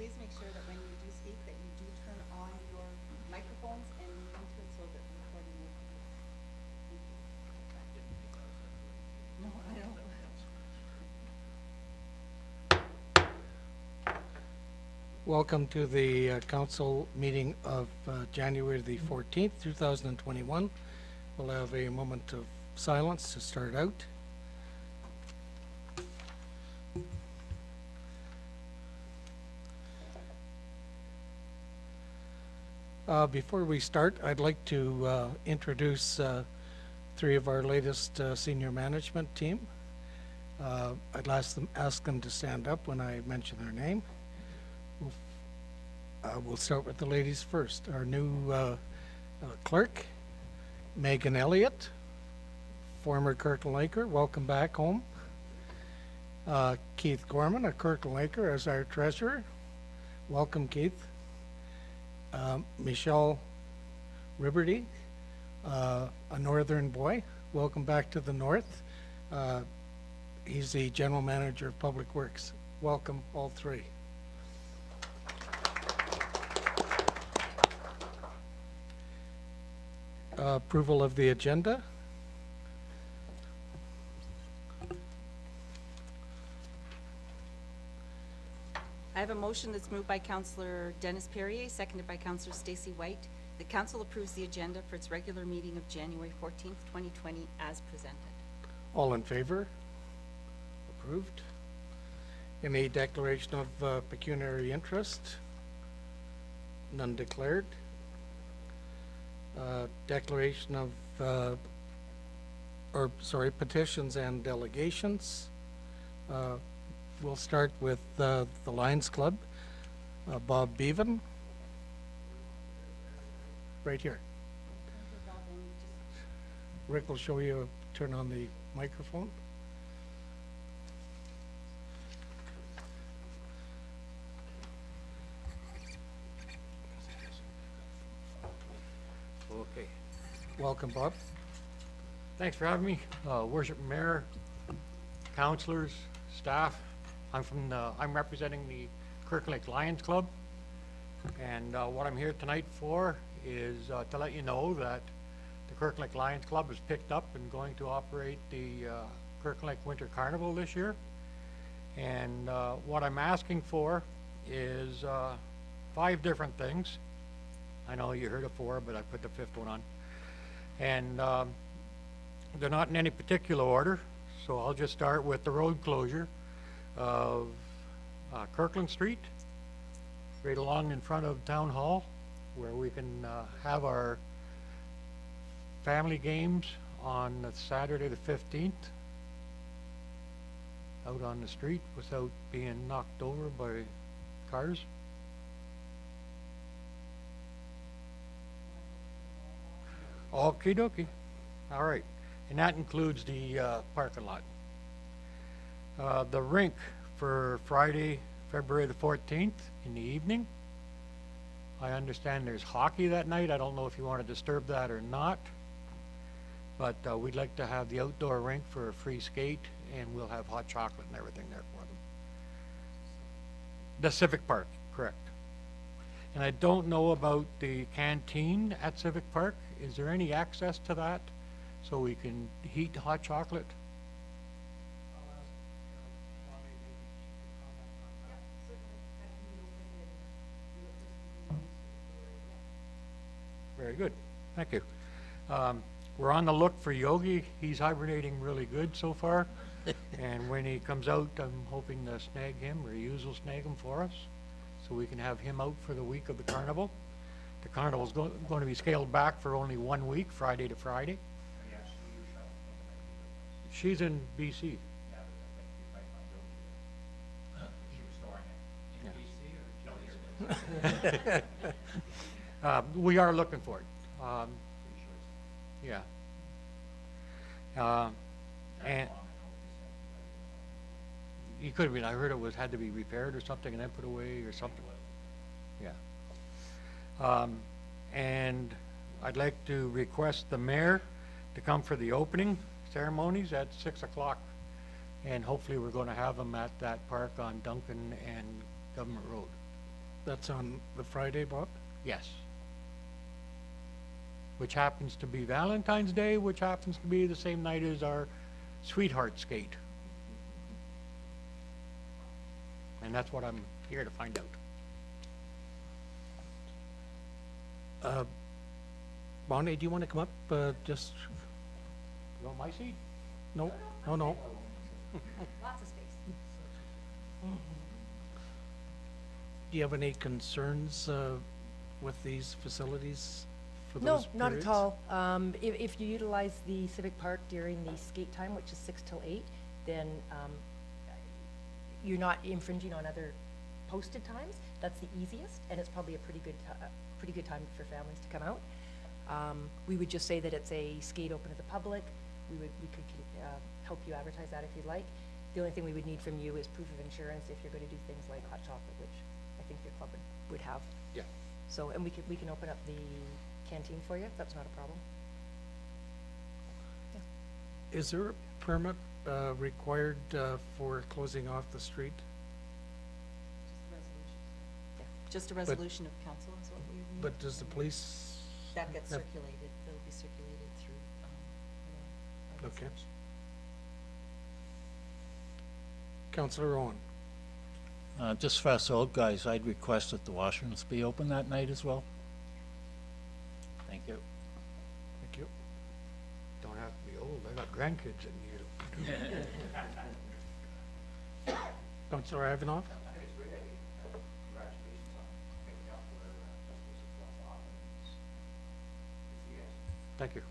please make sure that when you do speak that you do turn on your microphones and move into it so that the recording will be good. Thank you. No, I don't. Welcome to the council meeting of January the 14th, 2021. We'll have a moment of silence to start out. Before we start, I'd like to introduce three of our latest senior management team. I'd ask them to stand up when I mention their name. We'll start with the ladies first. Our new clerk, Megan Elliott, former Kirkland Laker. Welcome back home. Keith Gorman, a Kirkland Laker, as our treasurer. Welcome, Keith. Michelle Riberty, a northern boy. Welcome back to the north. He's the general manager of Public Works. Welcome, all three. Approval of the agenda. I have a motion that's moved by Councillor Dennis Perrier, seconded by Councillor Stacey White. The council approves the agenda for its regular meeting of January 14th, 2020 as presented. All in favor? Approved. Any declaration of pecuniary interest? None declared. Declaration of, petitions and delegations. We'll start with the Lions Club. Bob Bevan. Right here. Rick will show you, turn on the microphone. Okay. Welcome, Bob. Thanks for having me. Worship Mayor, councilors, staff. I'm representing the Kirkland Lake Lions Club. And what I'm here tonight for is to let you know that the Kirkland Lake Lions Club has picked up and going to operate the Kirkland Lake Winter Carnival this year. And what I'm asking for is 5 different things. I know you heard of 4, but I put the 5th one on. And they're not in any particular order, so I'll just start with the road closure of Kirkland Street, right along in front of Town Hall, where we can have our family games on Saturday the 15th out on the street without being knocked over by cars. Okie dokie. All right. And that includes the parking lot. The rink for Friday, February the 14th in the evening. I understand there's hockey that night. I don't know if you want to disturb that or not. But we'd like to have the outdoor rink for a free skate, and we'll have hot chocolate and everything there for them. The Civic Park, correct. And I don't know about the canteen at Civic Park. Is there any access to that so we can heat hot chocolate? Very good. Thank you. We're on the look for Yogi. He's hibernating really good so far. And when he comes out, I'm hoping to snag him, or Hughes will snag him for us, so we can have him out for the week of the carnival. The carnival is going to be scaled back for only 1 week, Friday to Friday. She's in BC. We are looking for it. Yeah. And he could have been. I heard it had to be repaired or something and then put away or something. Yeah. And I'd like to request the mayor to come for the opening ceremonies at 6 o'clock. And hopefully we're going to have them at that park on Duncan and Government Road. That's on the Friday, Bob? Yes. Which happens to be Valentine's Day, which happens to be the same night as our Sweetheart Skate. And that's what I'm here to find out. Bonnie, do you want to come up? Just, You want my seat? no, no. Lots of space. Do you have any concerns with these facilities for No, those not periods? at all. If you utilize the Civic Park during the skate time, which is 6 till 8, then you're not infringing on other posted times. That's the easiest, and it's probably a pretty good time for families to come out. We would just say that it's a skate open to the public. We could help you advertise that if you'd like. The only thing we would need from you is proof of insurance if you're going to do things like hot chocolate, which I think your club would have. Yeah. So, and we can open up the canteen for you. That's not a problem. Is there a permit required for closing off the street? Just a resolution of council is what we would need. But does the police? That gets have- circulated, it'll be circulated through, our Okay. legislation. Councillor Owen? Just for us old guys, I'd request that the washrooms be open that night as well. Thank you. Thank you. Don't have to be old, I got grandkids in here. Councillor Ivanov? Thank you.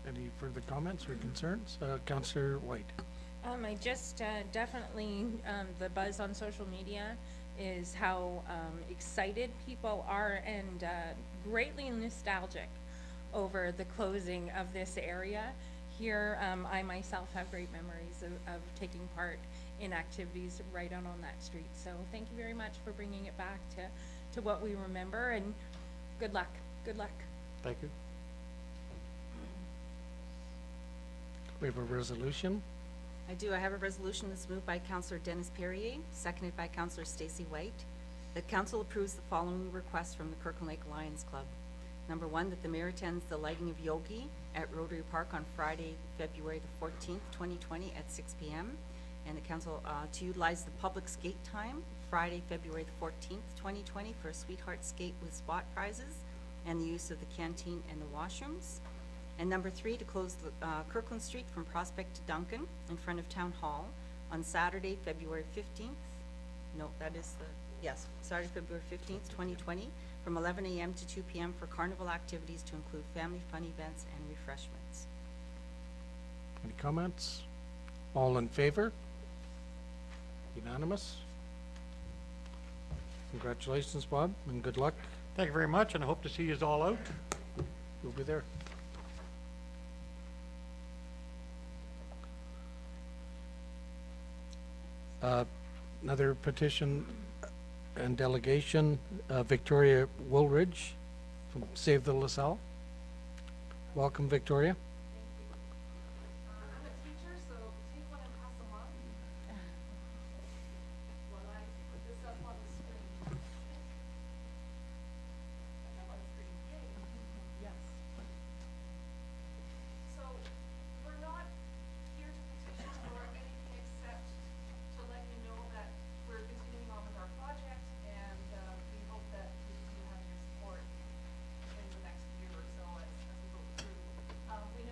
Any further comments or concerns? Councillor White? I just definitely, the buzz on social media is how excited people are and greatly nostalgic over the closing of this area. Here, I myself have great memories of taking part in activities right out on that street. So thank you very much for bringing it back to what we remember, and good luck, good luck. Thank you. We have a resolution. I do. I have a resolution that's moved by Councillor Dennis Perrier, seconded by Councillor Stacy White, that council approves the following requests from the Kirkland Lake Lions Club. Number one, that the mayor attends the lighting of Yogi at Rotary Park on Friday, February the 14th, 2020 at 6 p.m. And the council to utilize the public skate time, Friday, February the 14th, 2020 for a Sweetheart Skate with spot prizes and the use of the canteen and the washrooms. And number three, to close Kirkland Street from Prospect to Duncan in front of Town Hall on Saturday, February 15th. No, that is Saturday, February 15th, 2020, from 11 a.m. to 2 p.m. for carnival activities to include family fun events and refreshments. Any comments? All in favor? Unanimous? Congratulations, Bob, and good luck. Thank you very much, and I hope to see yous all out. You'll be there. Another petition and delegation, Victoria Woolridge from Save the LaSalle. Welcome, Victoria. I'm a teacher, so take one and pass them on. While I put this up on the screen. Up on the screen. Yay. Yes. So, we're not here to petition for anything except to let you know that we're continuing on with our project, and we hope that we have your support in the next year or so as we go through. We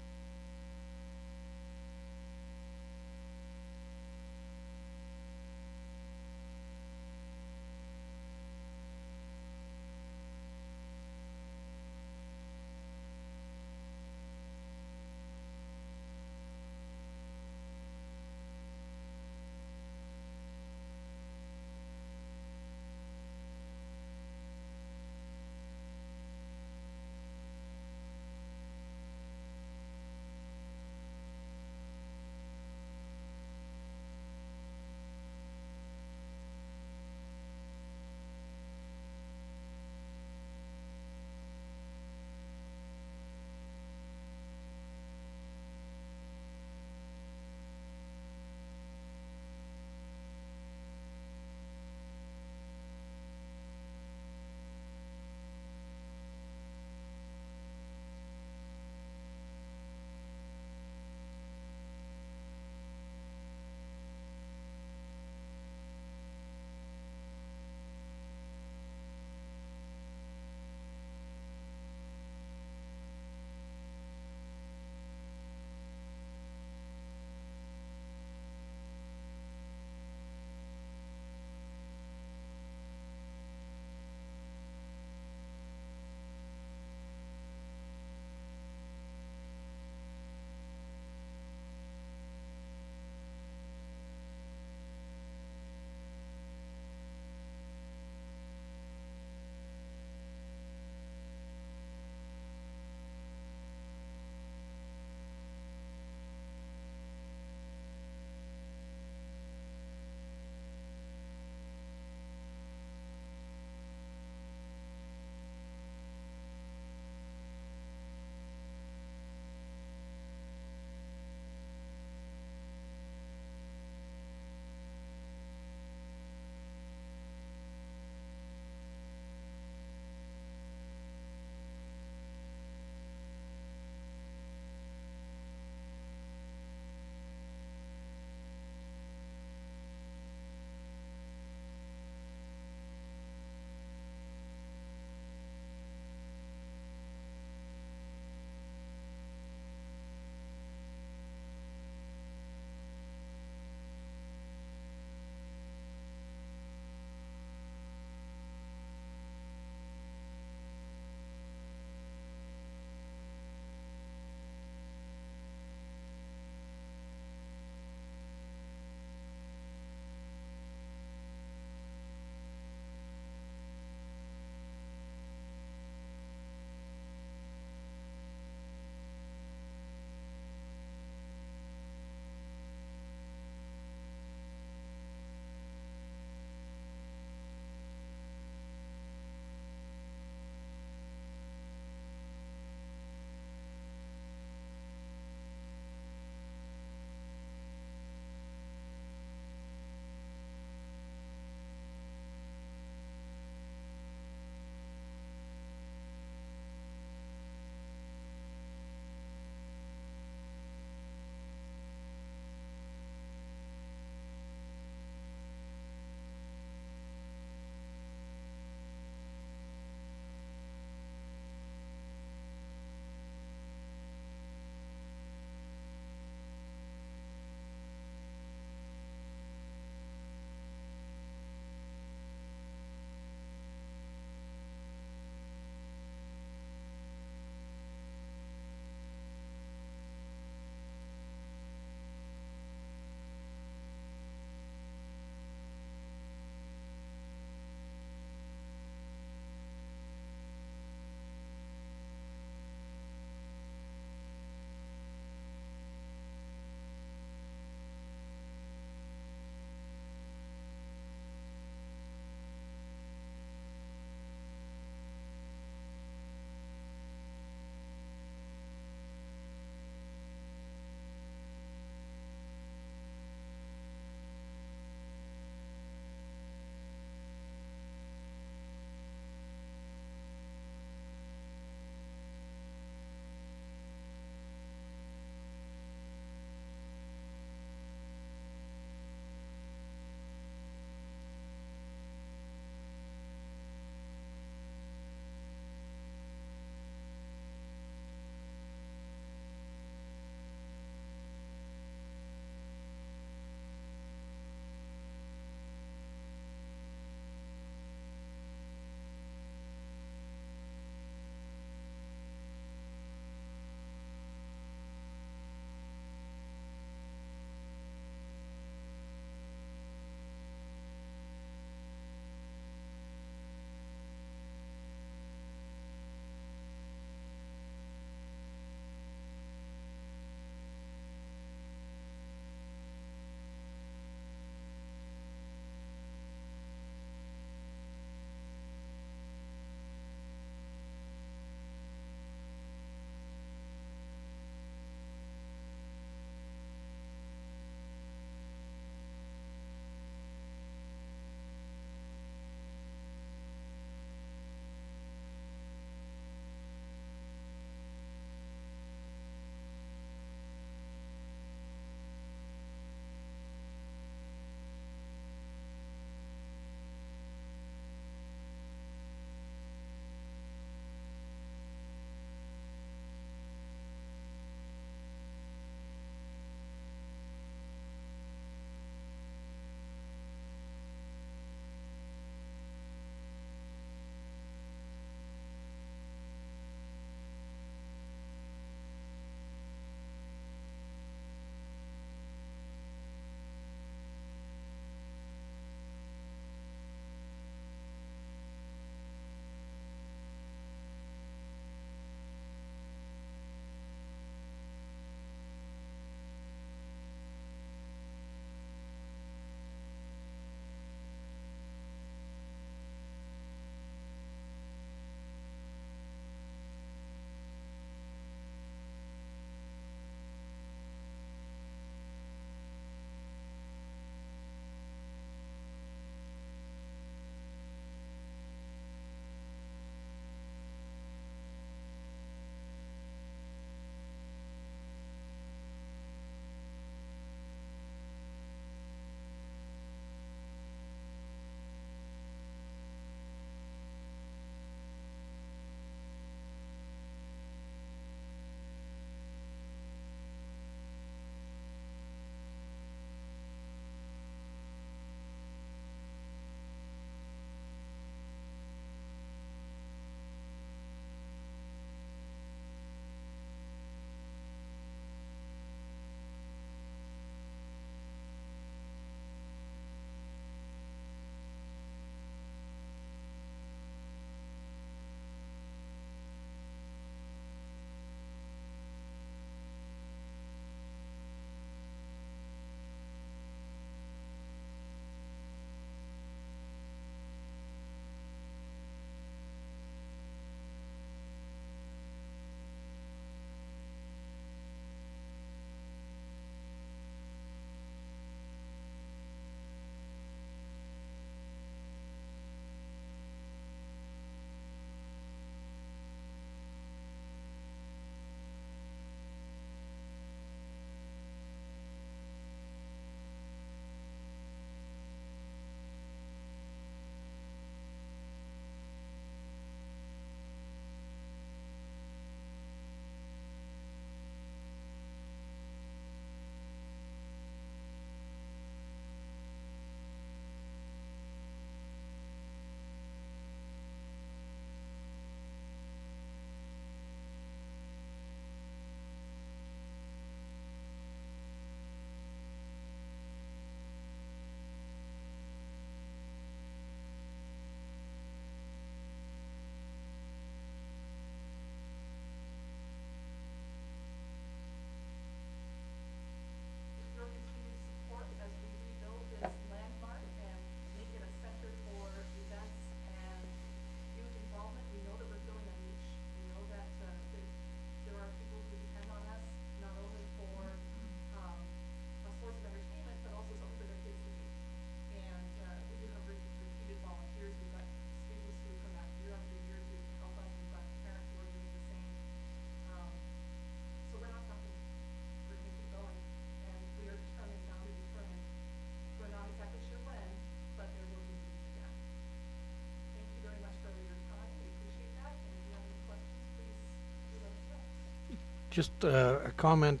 Just a comment,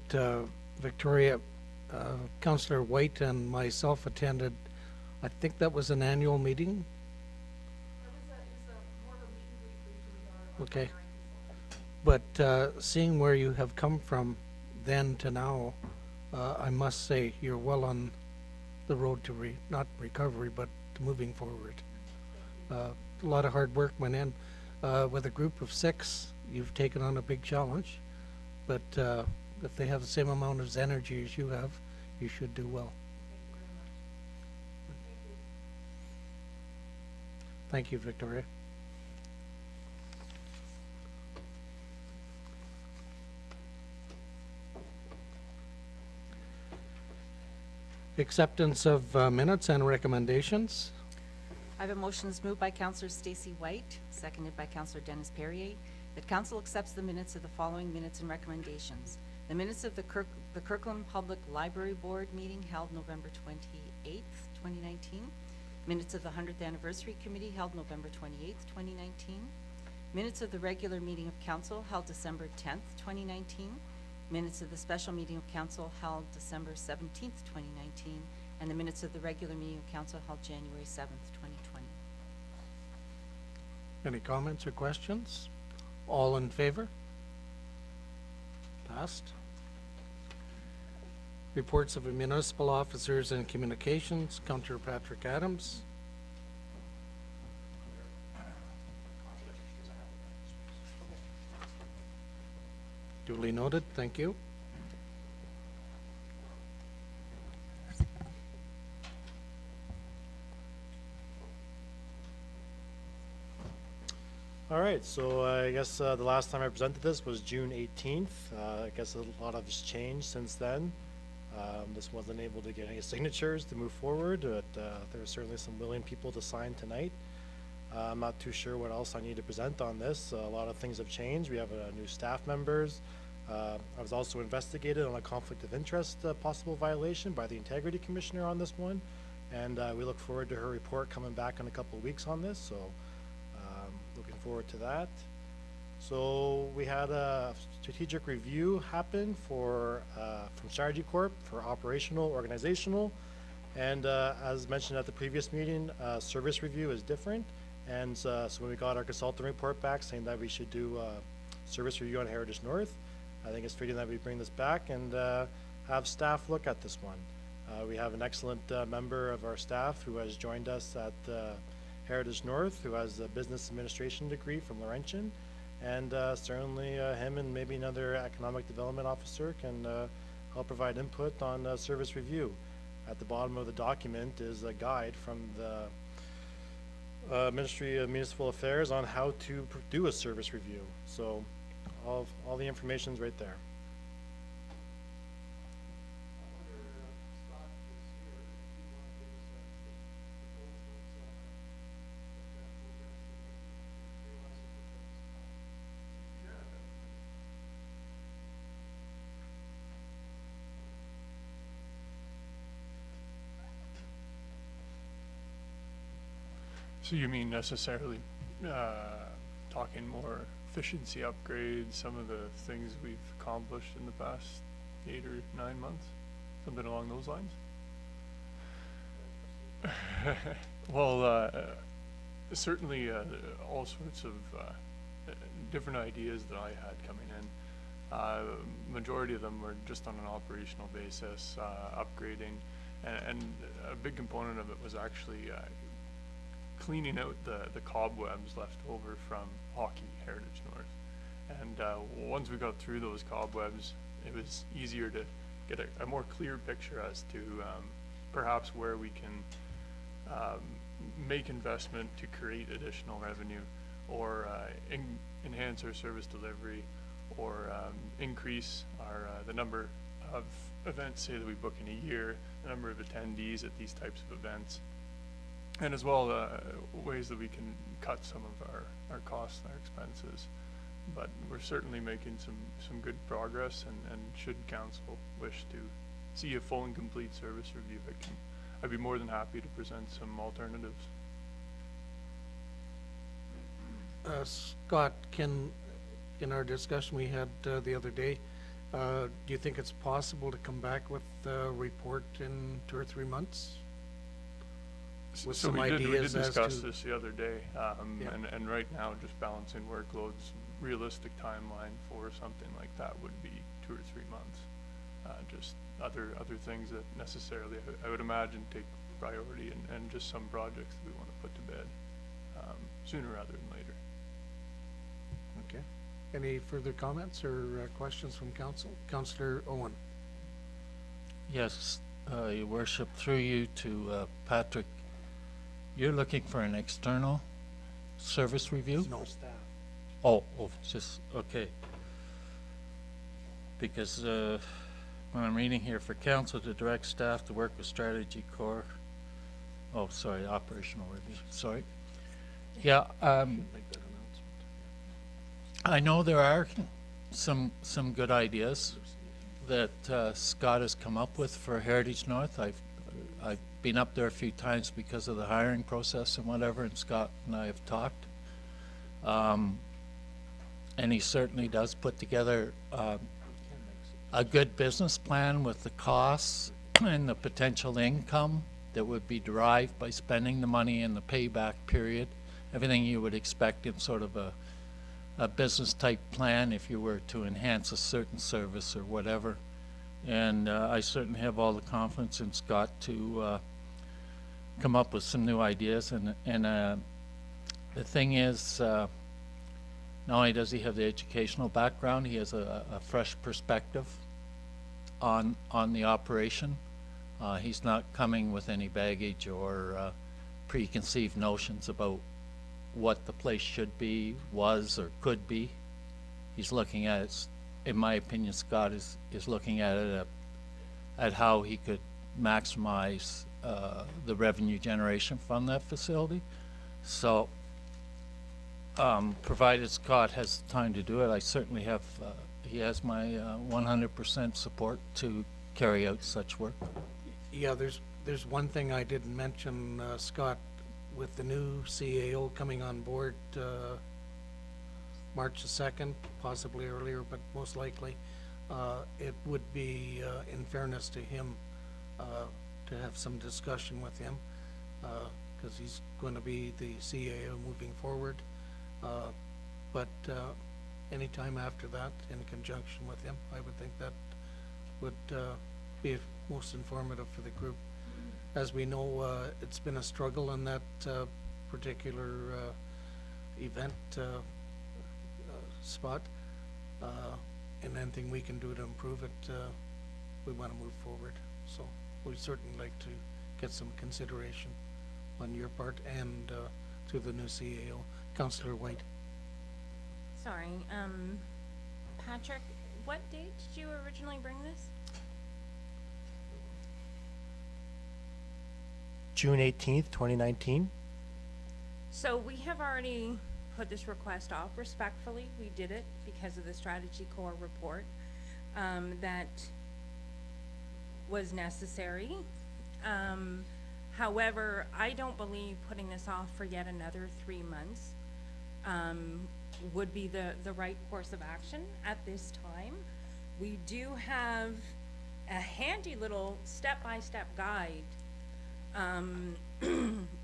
Victoria, Councillor White and myself attended, I think that was an annual meeting? It was more of a meet and greet with our Okay. hiring consultant. But seeing where you have come from then to now, I must say you're well on the road to not recovery, but to moving forward. A lot of hard work went in. With a group of 6, you've taken on a big challenge. But if they have the same amount of energy as you have, you should do well. Thank you, Victoria. Acceptance of minutes and recommendations. I have a motion that's moved by Councillor Stacy White, seconded by Councillor Dennis Perrier, that council accepts the minutes of the following minutes and recommendations. The minutes of the Kirkland Public Library Board meeting held November 28th, 2019. Minutes of the 100th Anniversary Committee held November 28th, 2019. Minutes of the regular meeting of council held December 10th, 2019. Minutes of the special meeting of council held December 17th, 2019. And the minutes of the regular meeting of council held January 7th, 2020. Any comments or questions? All in favor? Passed. Reports of the municipal officers and communications, Councillor Patrick Adams. Duly noted, thank you. All right, so I guess the last time I presented this was June 18th. I guess a lot has changed since then. This wasn't able to get any signatures to move forward, but there are certainly some willing people to sign tonight. I'm not too sure what else I need to present on this. A lot of things have changed. We have new staff members. I was also investigated on a conflict of interest possible violation by the Integrity Commissioner on this one, and we look forward to her report coming back in a couple of weeks on this, so looking forward to that. So we had a strategic review happen from Strategy Corp for operational, organizational, and as mentioned at the previous meeting, service review is different. And so when we got our consultant report back saying that we should do a service review on Heritage North, I think it's fitting that we bring this back and have staff look at this one. We have an excellent member of our staff who has joined us at Heritage North, who has a business administration degree from Laurentian, and certainly him and maybe another economic development officer can help provide input on service review. At the bottom of the document is a guide from the Ministry of Municipal Affairs on how to do a service review. So all the information's right there. So you mean necessarily talking more efficiency upgrades, some of the things we've accomplished in the past 8 or 9 months? Something along those lines? Well, certainly all sorts of different ideas that I had coming in. Majority of them were just on an operational basis, upgrading, and a big component of it was actually cleaning out the cobwebs left over from Hockey Heritage North. And once we got through those cobwebs, it was easier to get a more clear picture as to perhaps where we can make investment to create additional revenue, or enhance our service delivery, or increase our the number of events, say, that we book in a year, the number of attendees at these types of events. And as well, ways that we can cut some of our costs and our expenses. But we're certainly making some good progress, and should council wish to see a full and complete service review, I'd be more than happy to present some alternatives. Scott, in our discussion we had the other day, Do you think it's possible to come back with a report in 2 or 3 months? With So some we did ideas as discuss to- this the other day, Yeah. and right now, just balancing workloads, realistic timeline for something like that would be 2 or 3 months. Just other things that necessarily, I would imagine, take priority, and just some projects that we wanna put to bed, sooner rather than later. Okay. Any further comments or questions from council? Councillor Owen? Yes, Your Worship, through you to Patrick, you're looking for an external service review? No. Oh, just, okay. Because when I'm reading here, for council to direct staff to work with strategy core, oh, sorry, operational review, sorry. Yeah, I know there are some good ideas that Scott has come up with for Heritage North. I've been up there a few times because of the hiring process and whatever, and Scott and I have talked. And he certainly does put together a good business plan with the costs and the potential income that would be derived by spending the money in the payback period. Everything you would expect in sort of a business type plan if you were to enhance a certain service or whatever. And I certainly have all the confidence in Scott to come up with some new ideas. And the thing is, not only does he have the educational background, he has a fresh perspective on the operation. He's not coming with any baggage or preconceived notions about what the place should be, was, or could be. He's looking at it, in my opinion, Scott is looking at it at how he could maximize the revenue generation from that facility. So, provided Scott has time to do it, I certainly have, he has my 100% support to carry out such work. Yeah, there's one thing I didn't mention, Scott, with the new CAO coming on board, March the 2nd, possibly earlier, but most likely, it would be, in fairness to him, to have some discussion with him, because he's going to be the CAO moving forward. But anytime after that, in conjunction with him, I would think that would be most informative for the group. As we know, it's been a struggle in that particular event spot. And anything we can do to improve it, we want to move forward. So we'd certainly like to get some consideration on your part and to the new CAO. Councillor White. Sorry, Patrick, what date did you originally bring this? June 18th, 2019. So we have already put this request off respectfully. We did it because of the strategy core report that was necessary. However, I don't believe putting this off for yet another 3 months would be the right course of action at this time. We do have a handy little step-by-step guide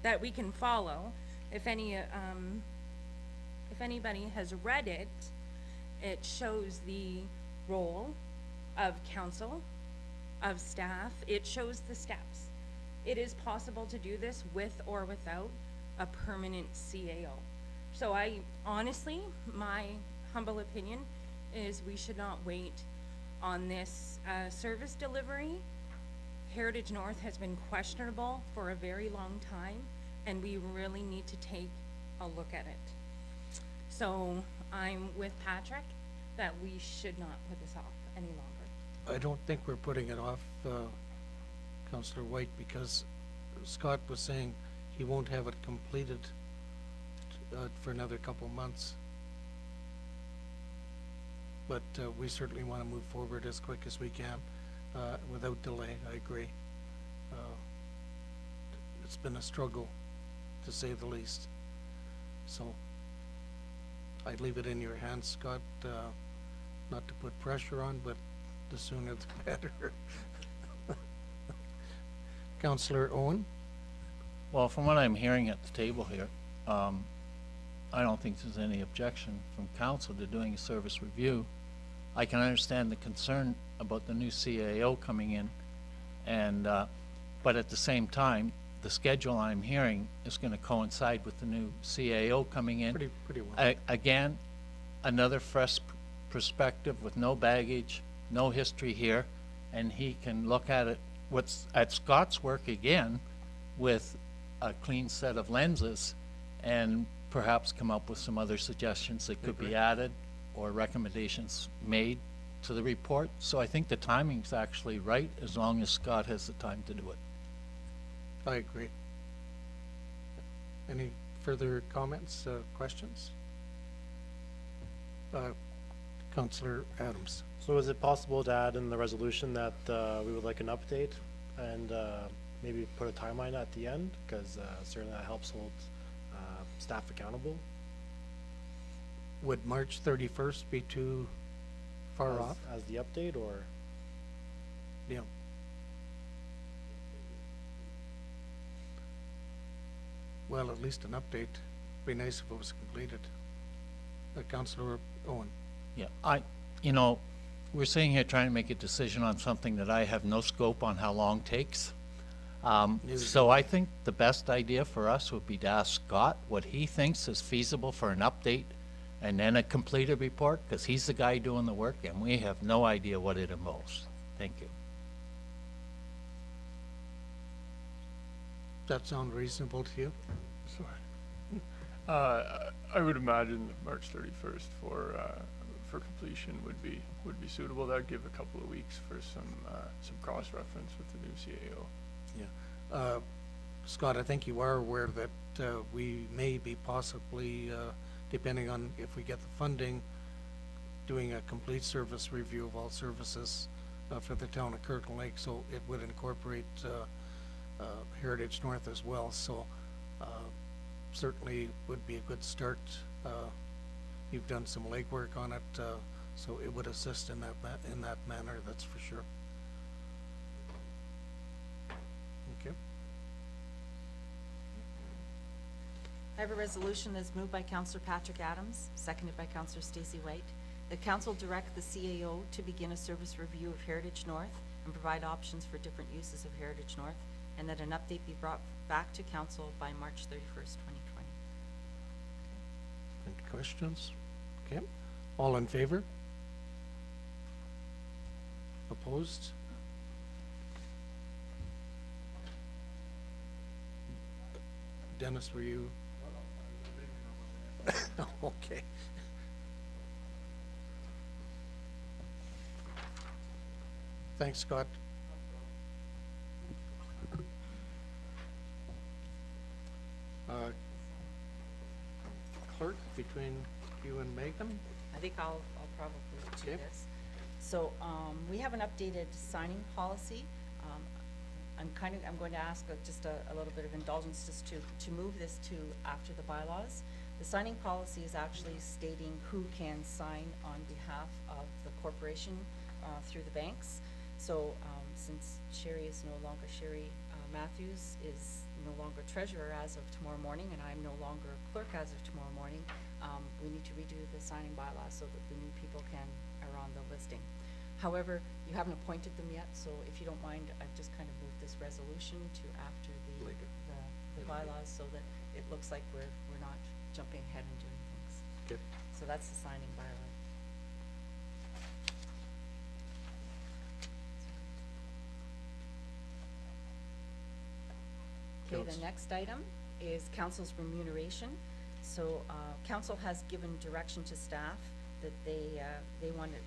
that we can follow. If anybody has read it, it shows the role of council, of staff. It shows the steps. It is possible to do this with or without a permanent CAO. So I honestly, my humble opinion is we should not wait on this service delivery. Heritage North has been questionable for a very long time, and we really need to take a look at it. So I'm with Patrick that we should not put this off any longer. I don't think we're putting it off, Councillor White, because Scott was saying he won't have it completed for another couple months. But we certainly want to move forward as quick as we can, without delay. I agree. It's been a struggle, to say the least. So I'd leave it in your hands, Scott, not to put pressure on, but the sooner the better. Counselor Owen? Well, from what I'm hearing at the table here, I don't think there's any objection from council to doing a service review. I can understand the concern about the new CAO coming in, and, but at the same time, the schedule I'm hearing is gonna coincide with the new CAO coming in. Pretty well. Again, another fresh perspective with no baggage, no history here, and he can look at it, what's at Scott's work again, with a clean set of lenses, and perhaps come up with some other suggestions that could be added or recommendations made to the report. So I think the timing's actually right, as long as Scott has the time to do it. I agree. Any further comments, questions? Counselor Adams? So is it possible to add in the resolution that we would like an update and maybe put a timeline at the end? Because certainly that helps hold staff accountable. Would March 31st be too far off? As the update, or? Yeah. Well, at least an update. Be nice if it was completed. Counselor Owen? Yeah, you know, we're sitting here trying to make a decision on something that I have no scope on how long takes. So I think the best idea for us would be to ask Scott what he thinks is feasible for an update and then a completed report, because he's the guy doing the work and we have no idea what it involves. Thank you. Does that sound reasonable to you? I would imagine that March 31st for completion would be suitable. That'd give a couple of weeks for some cross-reference with the new CAO. Yeah. Scott, I think you are aware that we may be possibly, depending on if we get the funding, doing a complete service review of all services for the town of Kirkland Lake, so it would incorporate Heritage North as well. So certainly would be a good start. You've done some legwork on it, so it would assist in that manner, that's for sure. Okay. I have a resolution that's moved by Councillor Patrick Adams, seconded by Councillor Stacey White. The council direct the CAO to begin a service review of Heritage North and provide options for different uses of Heritage North, and that an update be brought back to council by March 31st, 2020. Any questions? Okay. All in favor? Opposed? Dennis, were you? Okay. Thanks, Scott. Clerk, between you and Megan? I think I'll probably do Okay. this. So, we have an updated signing policy. I'm going to ask just a little bit of indulgence just to move this to after the bylaws. The signing policy is actually stating who can sign on behalf of the corporation, through the banks. So, since Sherry is no longer Sherry Matthews is no longer treasurer as of tomorrow morning, and I'm no longer clerk as of tomorrow morning, we need to redo the signing bylaws so that the new people are on the listing. However, you haven't appointed them yet, so if you don't mind, I've just kind of moved this resolution to after the bylaws, so that it looks like we're not jumping ahead and doing things. Okay. So that's the signing bylaw. Okay, the next item is council's remuneration. So, council has given direction to staff that they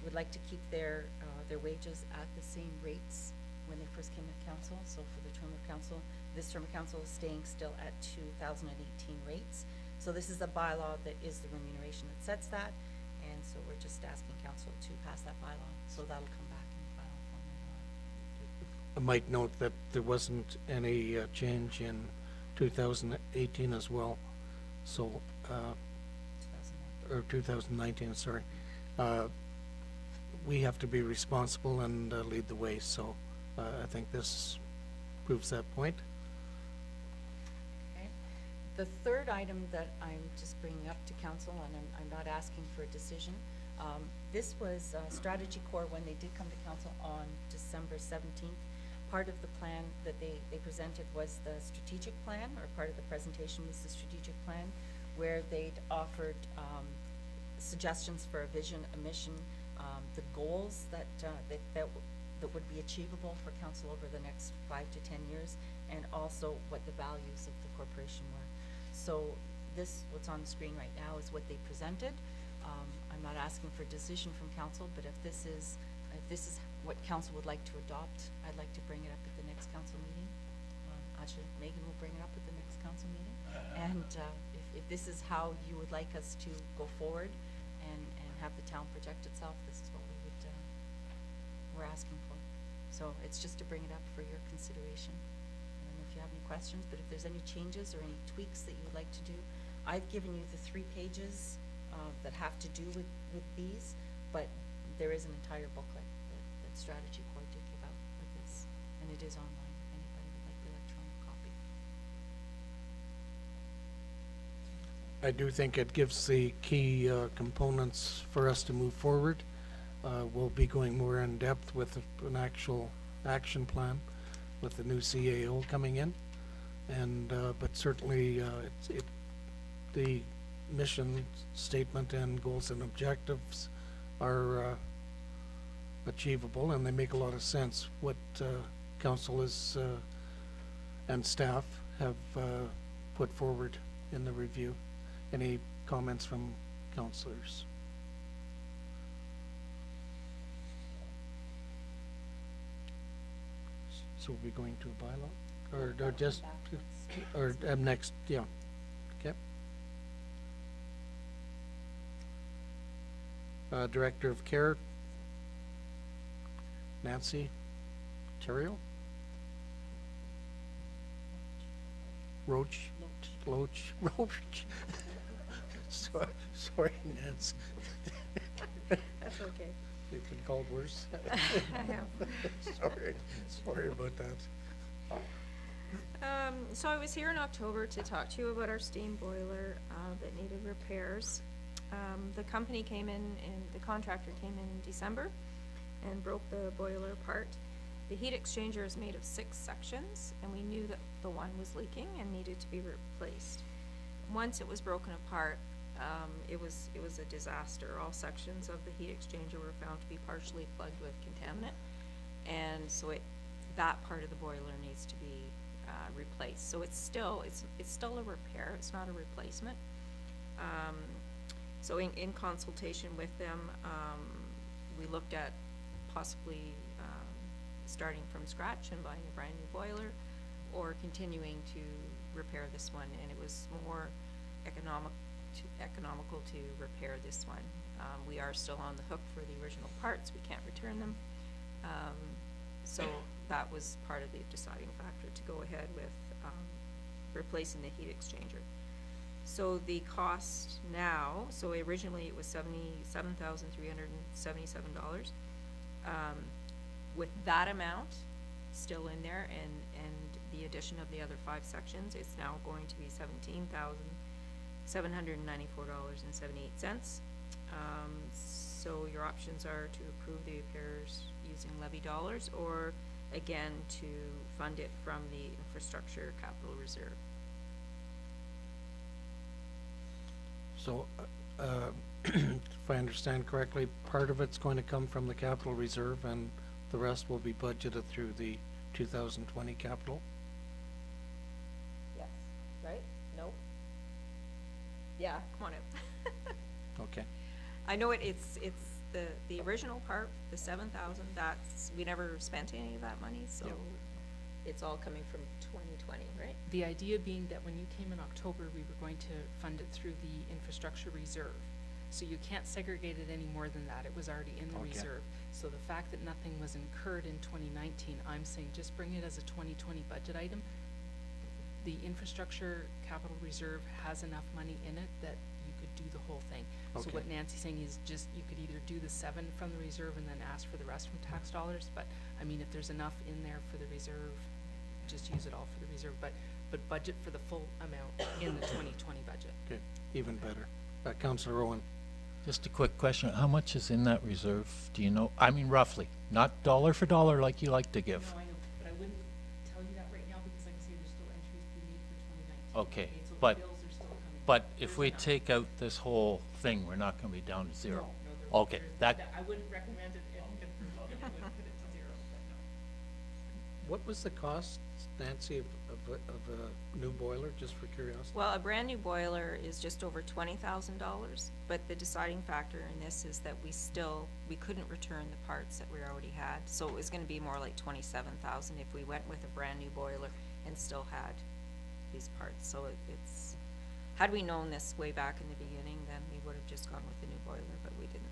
would like to keep their wages at the same rates when they first came to council. So for the term of council, this term of council is staying still at 2018 rates. So this is a bylaw that is the remuneration that sets that, and so we're just asking council to pass that bylaw, so that'll come back in the final form later on. I might note that there wasn't any change in 2018 as well, so, 2009. or 2019, sorry. we have to be responsible and lead the way, so I think this proves that point. Okay. The third item that I'm just bringing up to council, and I'm not asking for a decision, this was Strategy Corps when they did come to council on December 17th. Part of the plan that they presented was the strategic plan, or part of the presentation was the strategic plan, where they'd offered suggestions for a vision, a mission, the goals that would be achievable for council over the next 5 to 10 years, and also what the values of the corporation were. So this, what's on the screen right now, is what they presented. I'm not asking for a decision from council, but if this is what council would like to adopt, I'd like to bring it up at the next council meeting. Actually, Megan will bring it up at the next council meeting. And if this is how you would like us to go forward and have the town project itself, this is what we're asking for. So it's just to bring it up for your consideration. I don't know if you have any questions, but if there's any changes or any tweaks that you would like to do, I've given you the 3 pages that have to do with these, but there is an entire booklet that Strategy Corps did give out with this, and it is online if anybody would like the electronic copy. I do think it gives the key components for us to move forward. We'll be going more in depth with an actual action plan with the new CAO coming in, and but certainly the mission statement and goals and objectives are achievable, and they make a lot of sense. What council is and staff have put forward in the review. Any comments from councillors? So we'll be going to a bylaw, or just, or next, yeah, okay. Director of Care, Nancy Terrio? Roach? Loach? Roach? Sorry, Nancy. That's okay. You've been called worse? I have. Sorry about that. So I was here in October to talk to you about our steam boiler, that needed repairs. The company came in, and the contractor came in December and broke the boiler apart. The heat exchanger is made of 6 sections, and we knew that the one was leaking and needed to be replaced. Once it was broken apart, it was a disaster. All sections of the heat exchanger were found to be partially plugged with contaminant, and so that part of the boiler needs to be replaced. So it's still a repair. It's not a replacement. So in consultation with them, we looked at possibly starting from scratch and buying a brand new boiler, or continuing to repair this one, and it was more economical to repair this one. We are still on the hook for the original parts. We can't return them. So that was part of the deciding factor to go ahead with replacing the heat exchanger. So the cost now, so originally it was $77,377. With that amount still in there and the addition of the other 5 sections, it's now going to be $17,794.78. So your options are to approve the repairs using levy dollars, or again to fund it from the infrastructure capital reserve. So, if I understand correctly, part of it's going to come from the capital reserve, and the rest will be budgeted through the 2020 capital? Yes, right? No? Yeah, come on up. Okay. I know it's the original part, the 7,000, we never spent any of that money, so Yep. it's all coming from 2020, right? The idea being that when you came in October, we were going to fund it through the infrastructure reserve. So you can't segregate it any more than that. It was already in the Okay. reserve. So the fact that nothing was incurred in 2019, I'm saying just bring it as a 2020 budget item. The infrastructure capital reserve has enough money in it that you could do the whole thing. So Okay. what Nancy's saying is just, you could either do the 7 from the reserve and then ask for the rest from tax dollars, but, I mean, if there's enough in there for the reserve, just use it all for the reserve, but budget for the full amount in the 2020 budget. Okay, even better. Councillor Owen. Just a quick question, how much is in that reserve? Do you know? I mean roughly, not dollar for dollar like you like to give. No, I know, but I wouldn't tell you that right now because like I say, there's still entries to be made for 2019. Okay, So the but- bills are still coming. But if There's we enough. take out this whole thing, we're not gonna be down to zero. No, there- Okay, there's- that, I wouldn't recommend it if we would put it to 0, but no. What was the cost, Nancy, of a new boiler, just for curiosity? Well, a brand-new boiler is just over $20,000, but the deciding factor in this is that we couldn't return the parts that we already had. So it was gonna be more like 27,000 if we went with a brand-new boiler and still had these parts. So it's, had we known this way back in the beginning, then we would have just gone with the new boiler, but we didn't.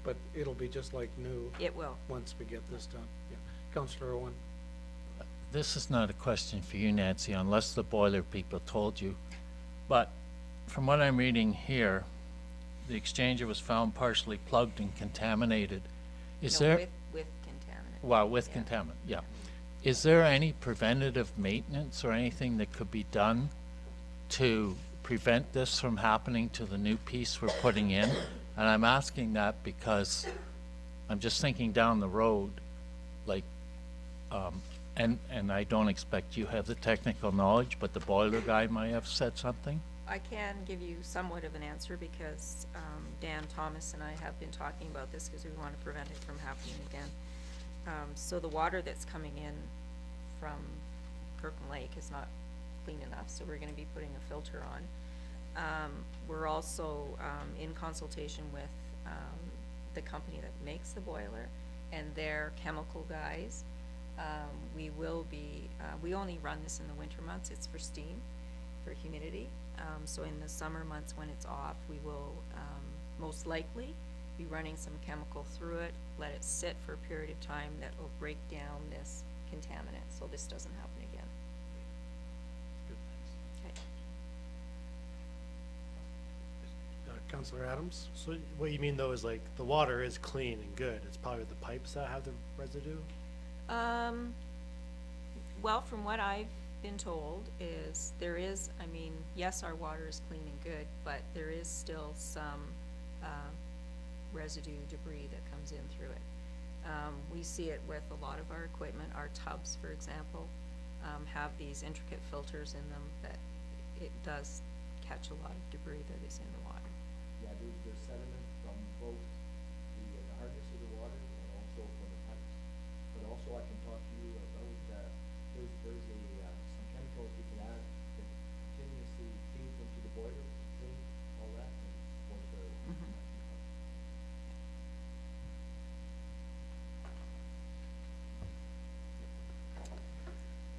But it'll be just like new It will. once we get this done. Yeah. Councillor Owen. this is not a question for you, Nancy, unless the boiler people told you. But from what I'm reading here, the exchanger was found partially plugged and contaminated. Is No, there? with contaminant. Well, with Yeah. contaminant, yeah. Is there any preventative maintenance or anything that could be done to prevent this from happening to the new piece we're putting in? And I'm asking that because I'm just thinking down the road, like, and I don't expect you have the technical knowledge, but the boiler guy might have said something. I can give you somewhat of an answer because Dan Thomas and I have been talking about this because we want to prevent it from happening again. So the water that's coming in from Kirkland Lake is not clean enough, so we're going to be putting a filter on. We're also in consultation with the company that makes the boiler and their chemical guys. We will be, we only run this in the winter months, it's for steam, for humidity. So in the summer months when it's off, we will most likely be running some chemical through it, let it sit for a period of time that will break down this contaminant, so this doesn't happen again. Okay. Councillor Adams? So what you mean though is like the water is clean and good. It's probably the pipes that have the residue? Well, from what I've been told is there is, I mean, yes, our water is clean and good, but there is still some, residue debris that comes in through it. We see it with a lot of our equipment. Our tubs, for example, have these intricate filters in them that it does catch a lot of debris that is in the water. Yeah, there's sediment from both the hardness of the water and also from the pipes. But also I can talk to you about, there's some chemicals we can add that continuously feed into the boiler, clean, all that, and once they're.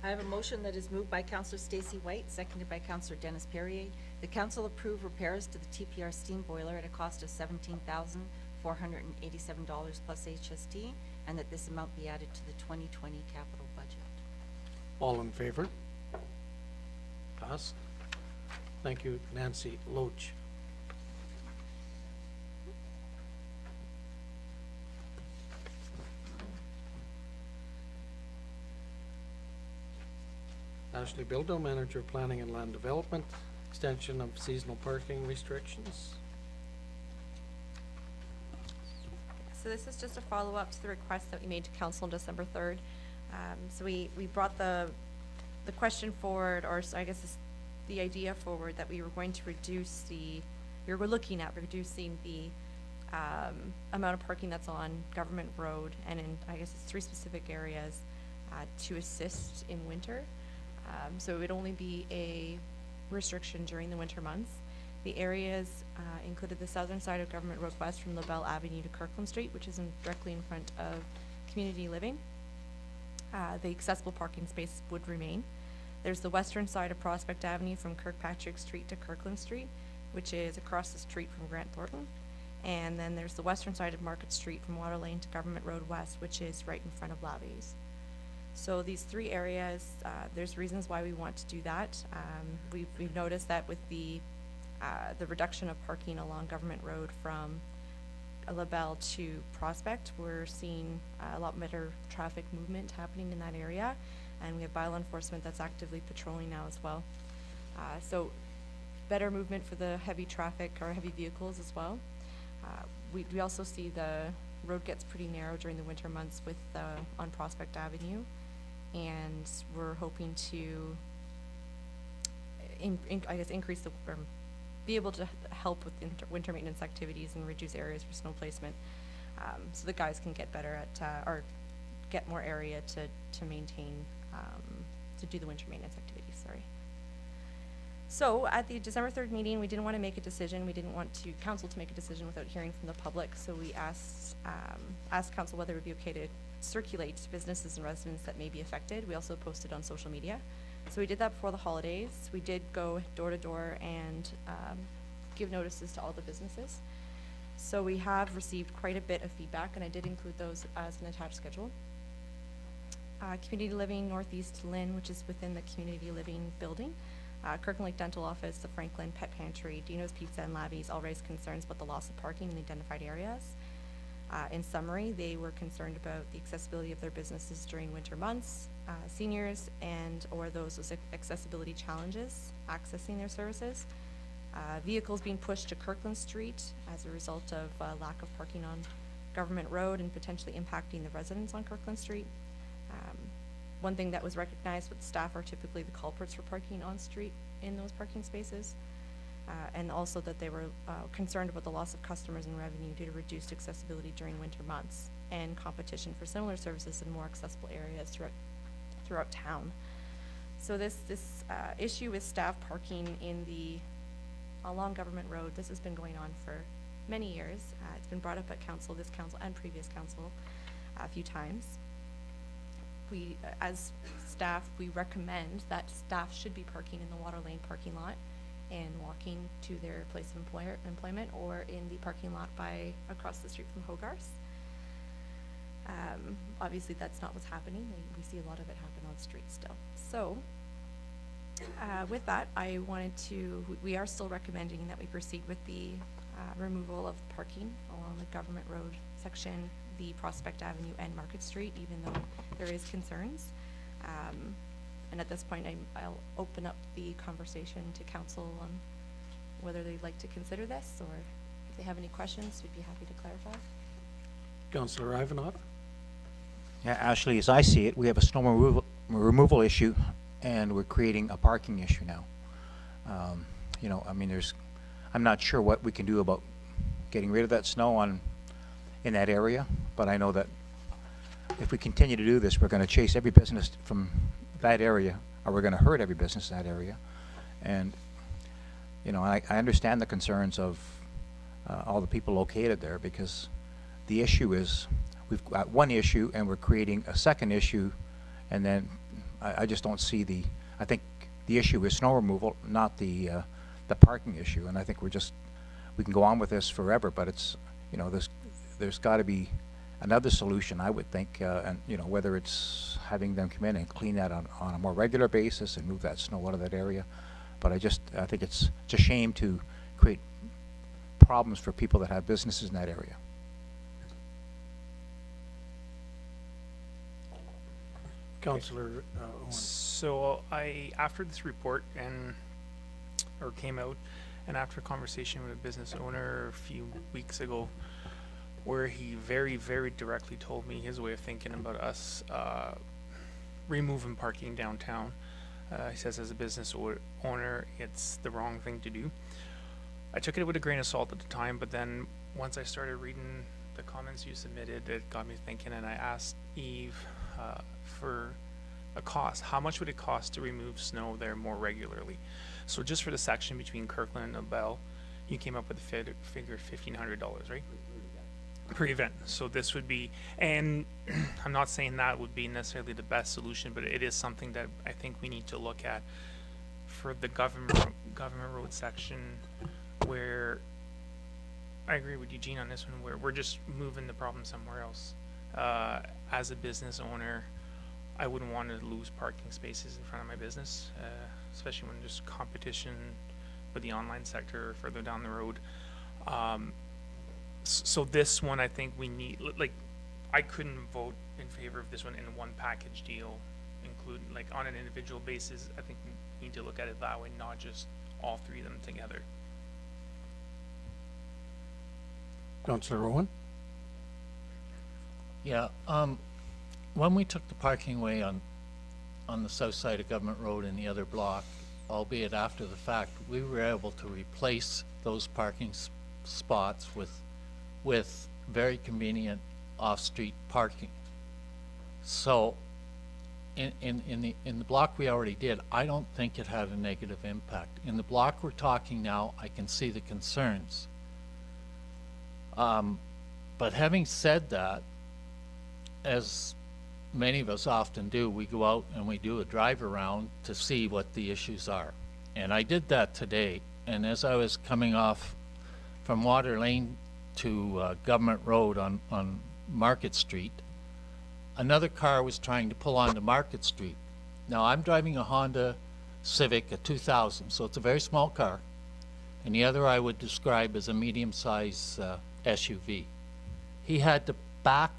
I have a motion that is moved by Councillor Stacy White, seconded by Councillor Dennis Perrier. The council approve repairs to the TPR steam boiler at a cost of $17,487 plus HST, and that this amount be added to the 2020 capital budget. All in favor? Pass. Thank you, Nancy. Loach. Ashley Bildo, Manager of Planning and Land Development, extension of seasonal parking restrictions. So this is just a follow-up to the request that we made to council on December 3rd. So we brought the question forward, or so I guess the idea forward, that we were going to reduce we were looking at reducing the amount of parking that's on Government Road, and in, I guess it's 3 specific areas to assist in winter. So it would only be a restriction during the winter months. The areas included the southern side of Government Road West from LaBelle Avenue to Kirkland Street, which is directly in front of community living. The accessible parking space would remain. There's the western side of Prospect Avenue from Kirkpatrick Street to Kirkland Street, which is across the street from Grant Thornton. And then there's the western side of Market Street from Water Lane to Government Road West, which is right in front of Lavies. So these 3 areas, there's reasons why we want to do that. We've noticed that with the the reduction of parking along Government Road from LaBelle to Prospect. We're seeing a lot better traffic movement happening in that area, and we have bylaw enforcement that's actively patrolling now as well. So better movement for the heavy traffic or heavy vehicles as well. We also see the road gets pretty narrow during the winter months with on Prospect Avenue, and we're hoping to I guess increase the be able to help with winter maintenance activities and reduce areas for snow placement, so the guys can get better at or get more area to maintain to do the winter maintenance activities. Sorry. So at the December 3rd meeting, we didn't want to make a decision. We didn't want council to make a decision without hearing from the public. So we asked council whether it would be okay to circulate to businesses and residents that may be affected. We also posted on social media. So we did that before the holidays. We did go door to door and give notices to all the businesses. So we have received quite a bit of feedback, and I did include those as an attached schedule. Community Living Northeast Lynn, which is within the Community Living building. Kirkland Lake Dental Office, the Franklin Pet Pantry, Dino's Pizza, and Labby's all raised concerns about the loss of parking in the identified areas. In summary, they were concerned about the accessibility of their businesses during winter months, seniors and or those with accessibility challenges accessing their services, vehicles being pushed to Kirkland Street as a result of lack of parking on Government Road and potentially impacting the residents on Kirkland Street. One thing that was recognized with staff are typically the culprits for parking on street in those parking spaces, and also that they were concerned about the loss of customers and revenue due to reduced accessibility during winter months and competition for similar services in more accessible areas throughout town. So this issue with staff parking along Government Road, this has been going on for many years. It's been brought up at council, this council and previous council a few times. We, as staff, we recommend that staff should be parking in the Water Lane parking lot and walking to their place of employment or in the parking lot across the street from Hogarth's. Obviously that's not what's happening. We see a lot of it happen on streets still. So with that, we are still recommending that we proceed with the removal of parking along the Government Road section, the Prospect Avenue and Market Street, even though there is concerns. And at this point, I'll open up the conversation to council on whether they'd like to consider this, or if they have any questions, we'd be happy to clarify. Councillor Ivanov? Yeah, Ashley, as I see it, we have a snow removal issue, and we're creating a parking issue now. You know, I mean, I'm not sure what we can do about getting rid of that snow in that area, but I know that if we continue to do this, we're going to chase every business from that area, or we're going to hurt every business in that area. And you know, I understand the concerns of all the people located there, because the issue is we've got one issue and we're creating a second issue, and then I just don't see I think the issue is snow removal, not the parking issue. And I think we can go on with this forever, but it's, you know, there's got to be another solution, I would think, and you know, whether it's having them come in and clean that on a more regular basis and move that snow out of that area. But I think it's a shame to create problems for people that have businesses in that area. Councillor Owen. So after this report came out, and after a conversation with a business owner a few weeks ago, where he very, very directly told me his way of thinking about us removing parking downtown. He says, as a business owner, it's the wrong thing to do. I took it with a grain of salt at the time, but then once I started reading the comments you submitted, it got me thinking, and I asked Eve for a cost. How much would it cost to remove snow there more regularly? So just for the section between Kirkland and LaBelle, you came up with a figure of $1,500, right? Per event. So this would be, and I'm not saying that would be necessarily the best solution, but it is something that I think we need to look at for the government road section, where I agree with Eugene on this one, where we're just moving the problem somewhere else. As a business owner, I wouldn't want to lose parking spaces in front of my business, especially when there's competition but the online sector further down the road. So this one, I think we need, like, I couldn't vote in favor of this one in one package deal, include, like, on an individual basis. I think we need to look at it that way, not just all three of them together. Councillor Owen? Yeah, when we took the parking away on the south side of Government Road in the other block, albeit after the fact, we were able to replace those parking spots with very convenient off-street parking. So, in the block we already did, I don't think it had a negative impact. In the block we're talking now, I can see the concerns. But having said that, as many of us often do, we go out and we do a drive around to see what the issues are. And I did that today, and as I was coming off from Water Lane to Government Road on Market Street, another car was trying to pull onto Market Street. Now, I'm driving a Honda Civic, a 2000, so it's a very small car, and the other I would describe as a medium-sized SUV. He had to back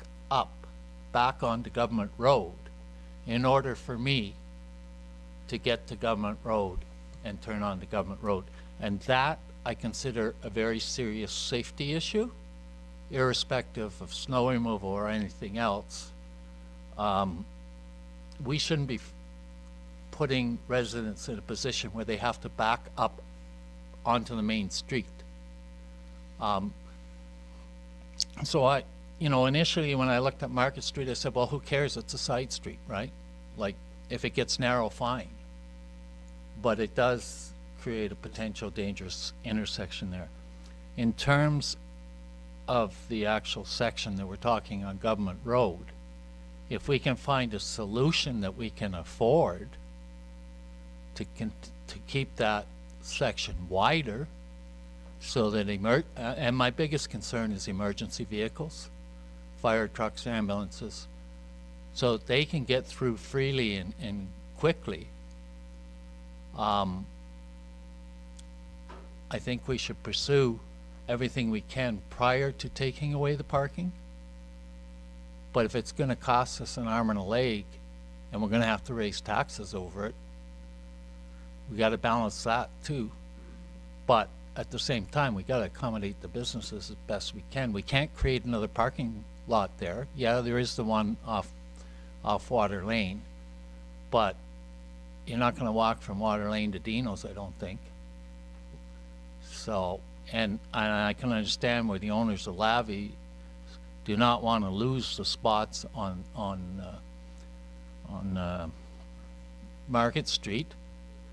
onto Government Road in order for me to get to Government Road and turn onto Government Road. And that I consider a very serious safety issue, irrespective of snow removal or anything else. We shouldn't be putting residents in a position where they have to back up onto the main street. So initially when I looked at Market Street, I said, well, who cares? It's a side street, right? Like, if it gets narrow, fine. But it does create a potential dangerous intersection there. In terms of the actual section that we're talking on Government Road, if we can find a solution that we can afford to keep that section wider, so that and my biggest concern is emergency vehicles, fire trucks, ambulances, so that they can get through freely and quickly. I think we should pursue everything we can prior to taking away the parking. But if it's going to cost us an arm and a leg, and we're going to have to raise taxes over it, we got to balance that too. But at the same time, we got to accommodate the businesses as best we can. We can't create another parking lot there. Yeah, there is the one off Water Lane, but you're not going to walk from Water Lane to Dino's, I don't think. So, and I can understand where the owners of Lavi do not want to lose the spots on Market Street,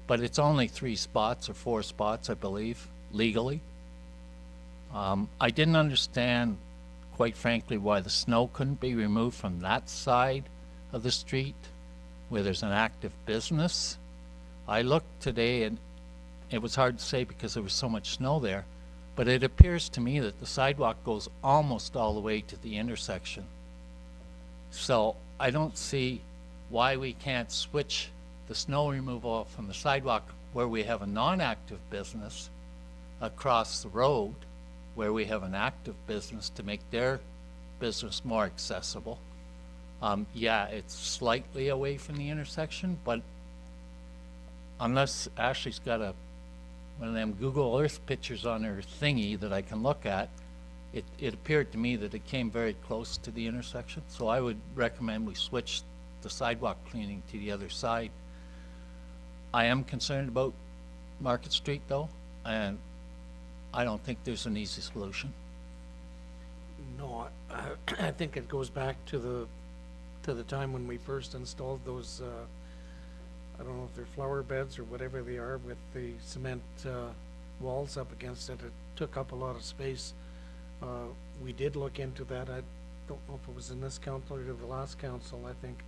but it's only 3 spots or 4 spots, I believe, legally. I didn't understand, quite frankly, why the snow couldn't be removed from that side of the street where there's an active business. I looked today and it was hard to say because there was so much snow there, but it appears to me that the sidewalk goes almost all the way to the intersection. So I don't see why we can't switch the snow removal from the sidewalk where we have a non-active business across the road where we have an active business to make their business more accessible. Yeah, it's slightly away from the intersection, but unless Ashley's got one of them Google Earth pictures on her thingy that I can look at, it appeared to me that it came very close to the intersection. So I would recommend we switch the sidewalk cleaning to the other side. I am concerned about Market Street though, and I don't think there's an easy solution. No, I think it goes back to the time when we first installed those, I don't know if they're flower beds or whatever they are, with the cement walls up against it. It took up a lot of space. We did look into that. I don't know if it was in this council or the last council, I think.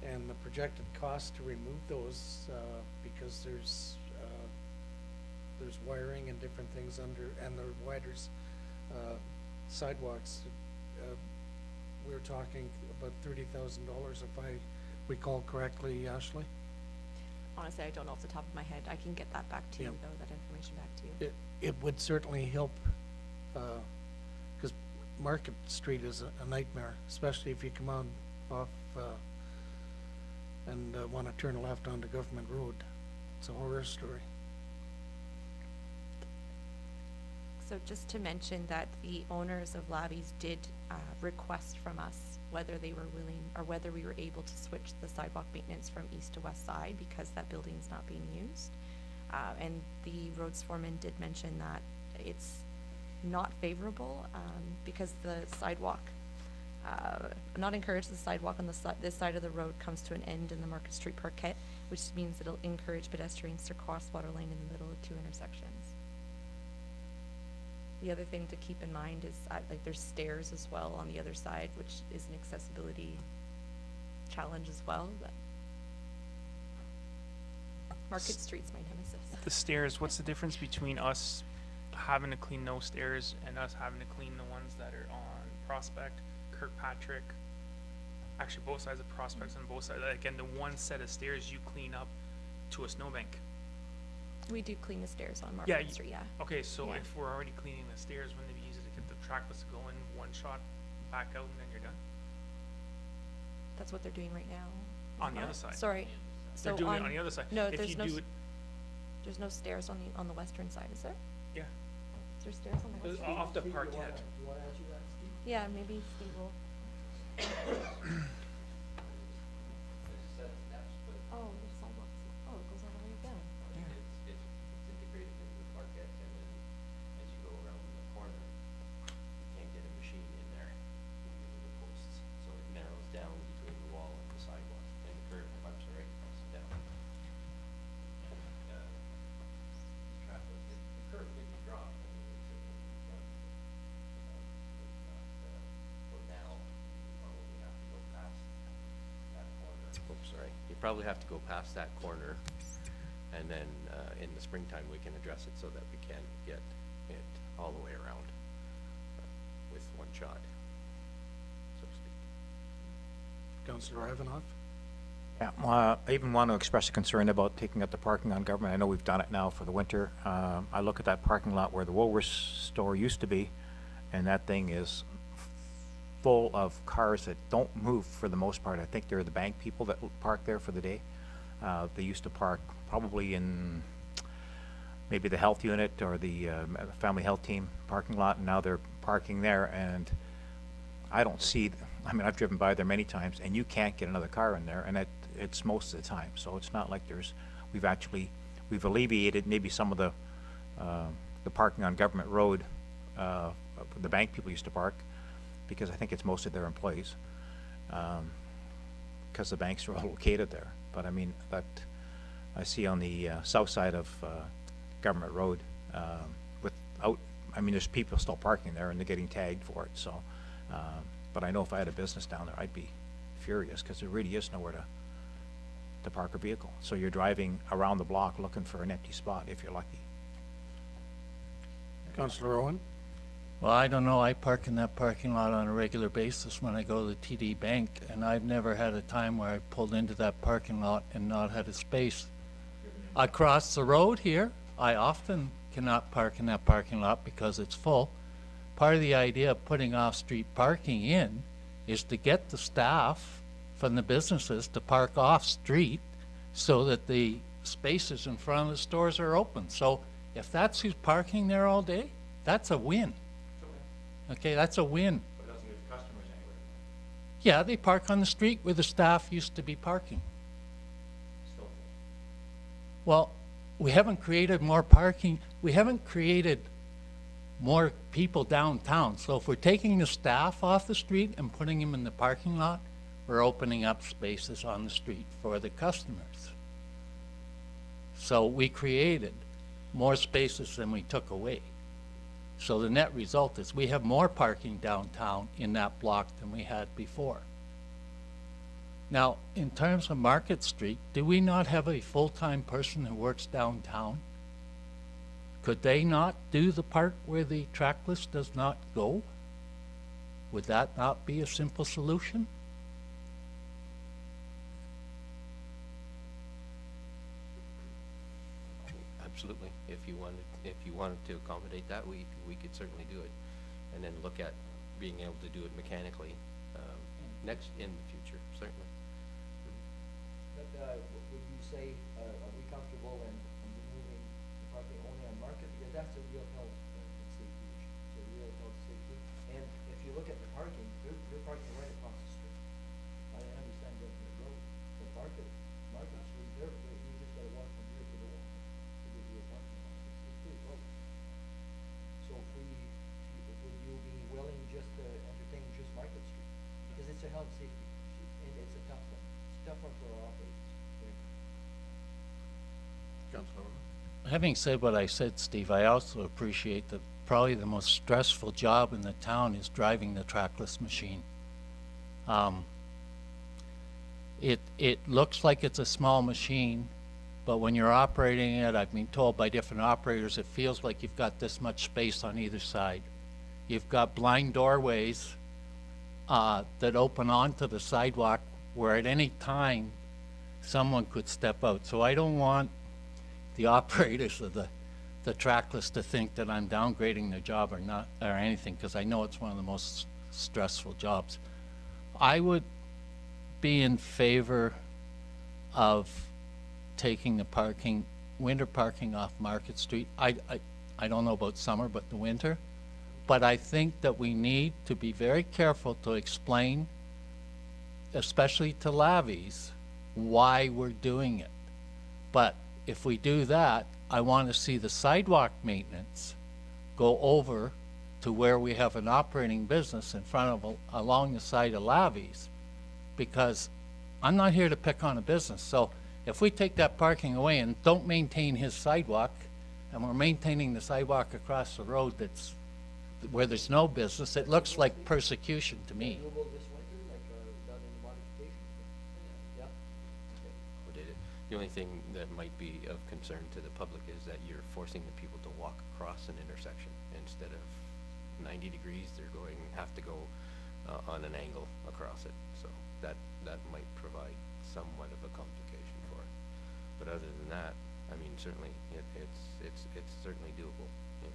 And the projected cost to remove those, because there's wiring and different things under, and the wider sidewalks, we were talking about $30,000 if I recall correctly, Ashley? honestly, I don't know off the top of my head. I can get that back to you, Yeah. though, that information back to you. It would certainly help, because Market Street is a nightmare, especially if you come on off, and want to turn left onto Government Road. It's a horror story. So just to mention that the owners of Labby's did request from us whether they were willing, or whether we were able to switch the sidewalk maintenance from east to west side, because that building is not being used. And the roads foreman did mention that it's not favorable, because the sidewalk, not encourage the sidewalk on this side of the road comes to an end in the Market Street Parquet, which means it'll encourage pedestrians to cross water lane in the middle of two intersections. The other thing to keep in mind is, like, there's stairs as well on the other side, which is an accessibility challenge as well, but Market Street's my nemesis. The stairs, what's the difference between us having to clean those stairs and us having to clean the ones that are on Prospect, Kirkpatrick, actually both sides of Prospects and both sides, again, the one set of stairs you clean up to a snowbank? We do clean the stairs on Yeah, Market Street, yeah. Okay, so Yeah. if we're already cleaning the stairs, wouldn't it be easy to get the trackless to go in one shot, back out, and then you're done? That's what they're doing right now. On the other side. Sorry. They're So doing it on the other side. No, If there's you no, do it, there's no stairs on the western side, is there? yeah, Is there stairs on the western? off the parquet. Yeah, maybe Steve will. Oh, there's sidewalks. Oh, it goes all the way down. It's integrated into the parquet, and then as you go around the corner, you can't get a machine in there because of the posts. So it narrows down between the wall and the sidewalk, and the curb, I'm sorry, it's down. Traffic, the curb can be dropped, I mean, it's in front. For now, you probably have to go past that corner. Oops, sorry. You probably have to go past that corner, and then, in the springtime, we can address it so that we can get it all the way around, with one shot, so to speak. Councillor Ivanoff? Yeah, I even want to express a concern about taking up the parking on Government. I know we've done it now for the winter. I look at that parking lot where the Woolworths store used to be, and that thing is full of cars that don't move for the most part. I think they're the bank people that park there for the day. They used to park probably in maybe the health unit or the family health team parking lot, and now they're parking there, and I don't see, I mean, I've driven by there many times, and you can't get another car in there, and it's most of the time. So it's not like we've alleviated maybe some of the parking on Government Road, the bank people used to park, because I think it's most of their employees, because the banks are all located there. But I mean, that I see on the south side of Government Road, I mean, there's people still parking there and they're getting tagged for it, so, but I know if I had a business down there, I'd be furious, because there really is nowhere to park a vehicle. So you're driving around the block looking for an empty spot, if you're lucky. Councillor Owen? Well, I don't know, I park in that parking lot on a regular basis when I go to the TD Bank, and I've never had a time where I pulled into that parking lot and not had a space. Across the road here, I often cannot park in that parking lot because it's full. Part of the idea of putting off-street parking in is to get the staff from the businesses to park off-street so that the spaces in front of the stores are open. So if that's who's parking there all day, that's a win. Okay, that's a win. But it doesn't give customers anywhere. Yeah, they park on the street where the staff used to be parking. Still. Well, we haven't created more parking. We haven't created more people downtown. So if we're taking the staff off the street and putting them in the parking lot, we're opening up spaces on the street for the customers. So we created more spaces than we took away. So the net result is we have more parking downtown in that block than we had before. Now, in terms of Market Street, do we not have a full-time person who works downtown? Could they not do the part where the trackless does not go? Would that not be a simple solution? absolutely. If you wanted to accommodate that, we could certainly do it. And then look at being able to do it mechanically, in the future, certainly. But, would you say, are we comfortable in removing the parking only on Market? Because that's a real health and safety issue. It's a real health safety. And if you look at the parking, they're parking right across the street. I understand that the road, but Market Street, you just gotta walk from here to the wall to get to your parking lot. It's pretty close. So if would you be willing just to entertain just Market Street? Because it's a health safety issue, and it's a tough one. It's a tough one for our operators. Having said what I said, Steve, I also appreciate that probably the most stressful job in the town is driving the trackless machine. It looks like it's a small machine, but when you're operating it, I've been told by different operators, it feels like you've got this much space on either side. You've got blind doorways that open onto the sidewalk where at any time someone could step out. So I don't want the operators of the trackless to think that I'm downgrading their job or anything, because I know it's one of the most stressful jobs. I would be in favor of taking the winter parking off Market Street. I don't know about summer, but the winter. But I think that we need to be very careful to explain, especially to Lavies, why we're doing it. But if we do that, I want to see the sidewalk maintenance go over to where we have an operating business in front of, along the side of Lavies, because I'm not here to pick on a business. So if we take that parking away and don't maintain his sidewalk, and we're maintaining the sidewalk across the road that's where there's no business, it looks like persecution to me. Renewable this winter, like, done in modification? Yeah? Okay. We did it. The only thing that might be of concern to the public is that you're forcing the people to walk across an intersection. Instead of 90 degrees, have to go on an angle across it. So that might provide somewhat of a complication for it. But other than that, I mean, certainly it's certainly doable. Yeah.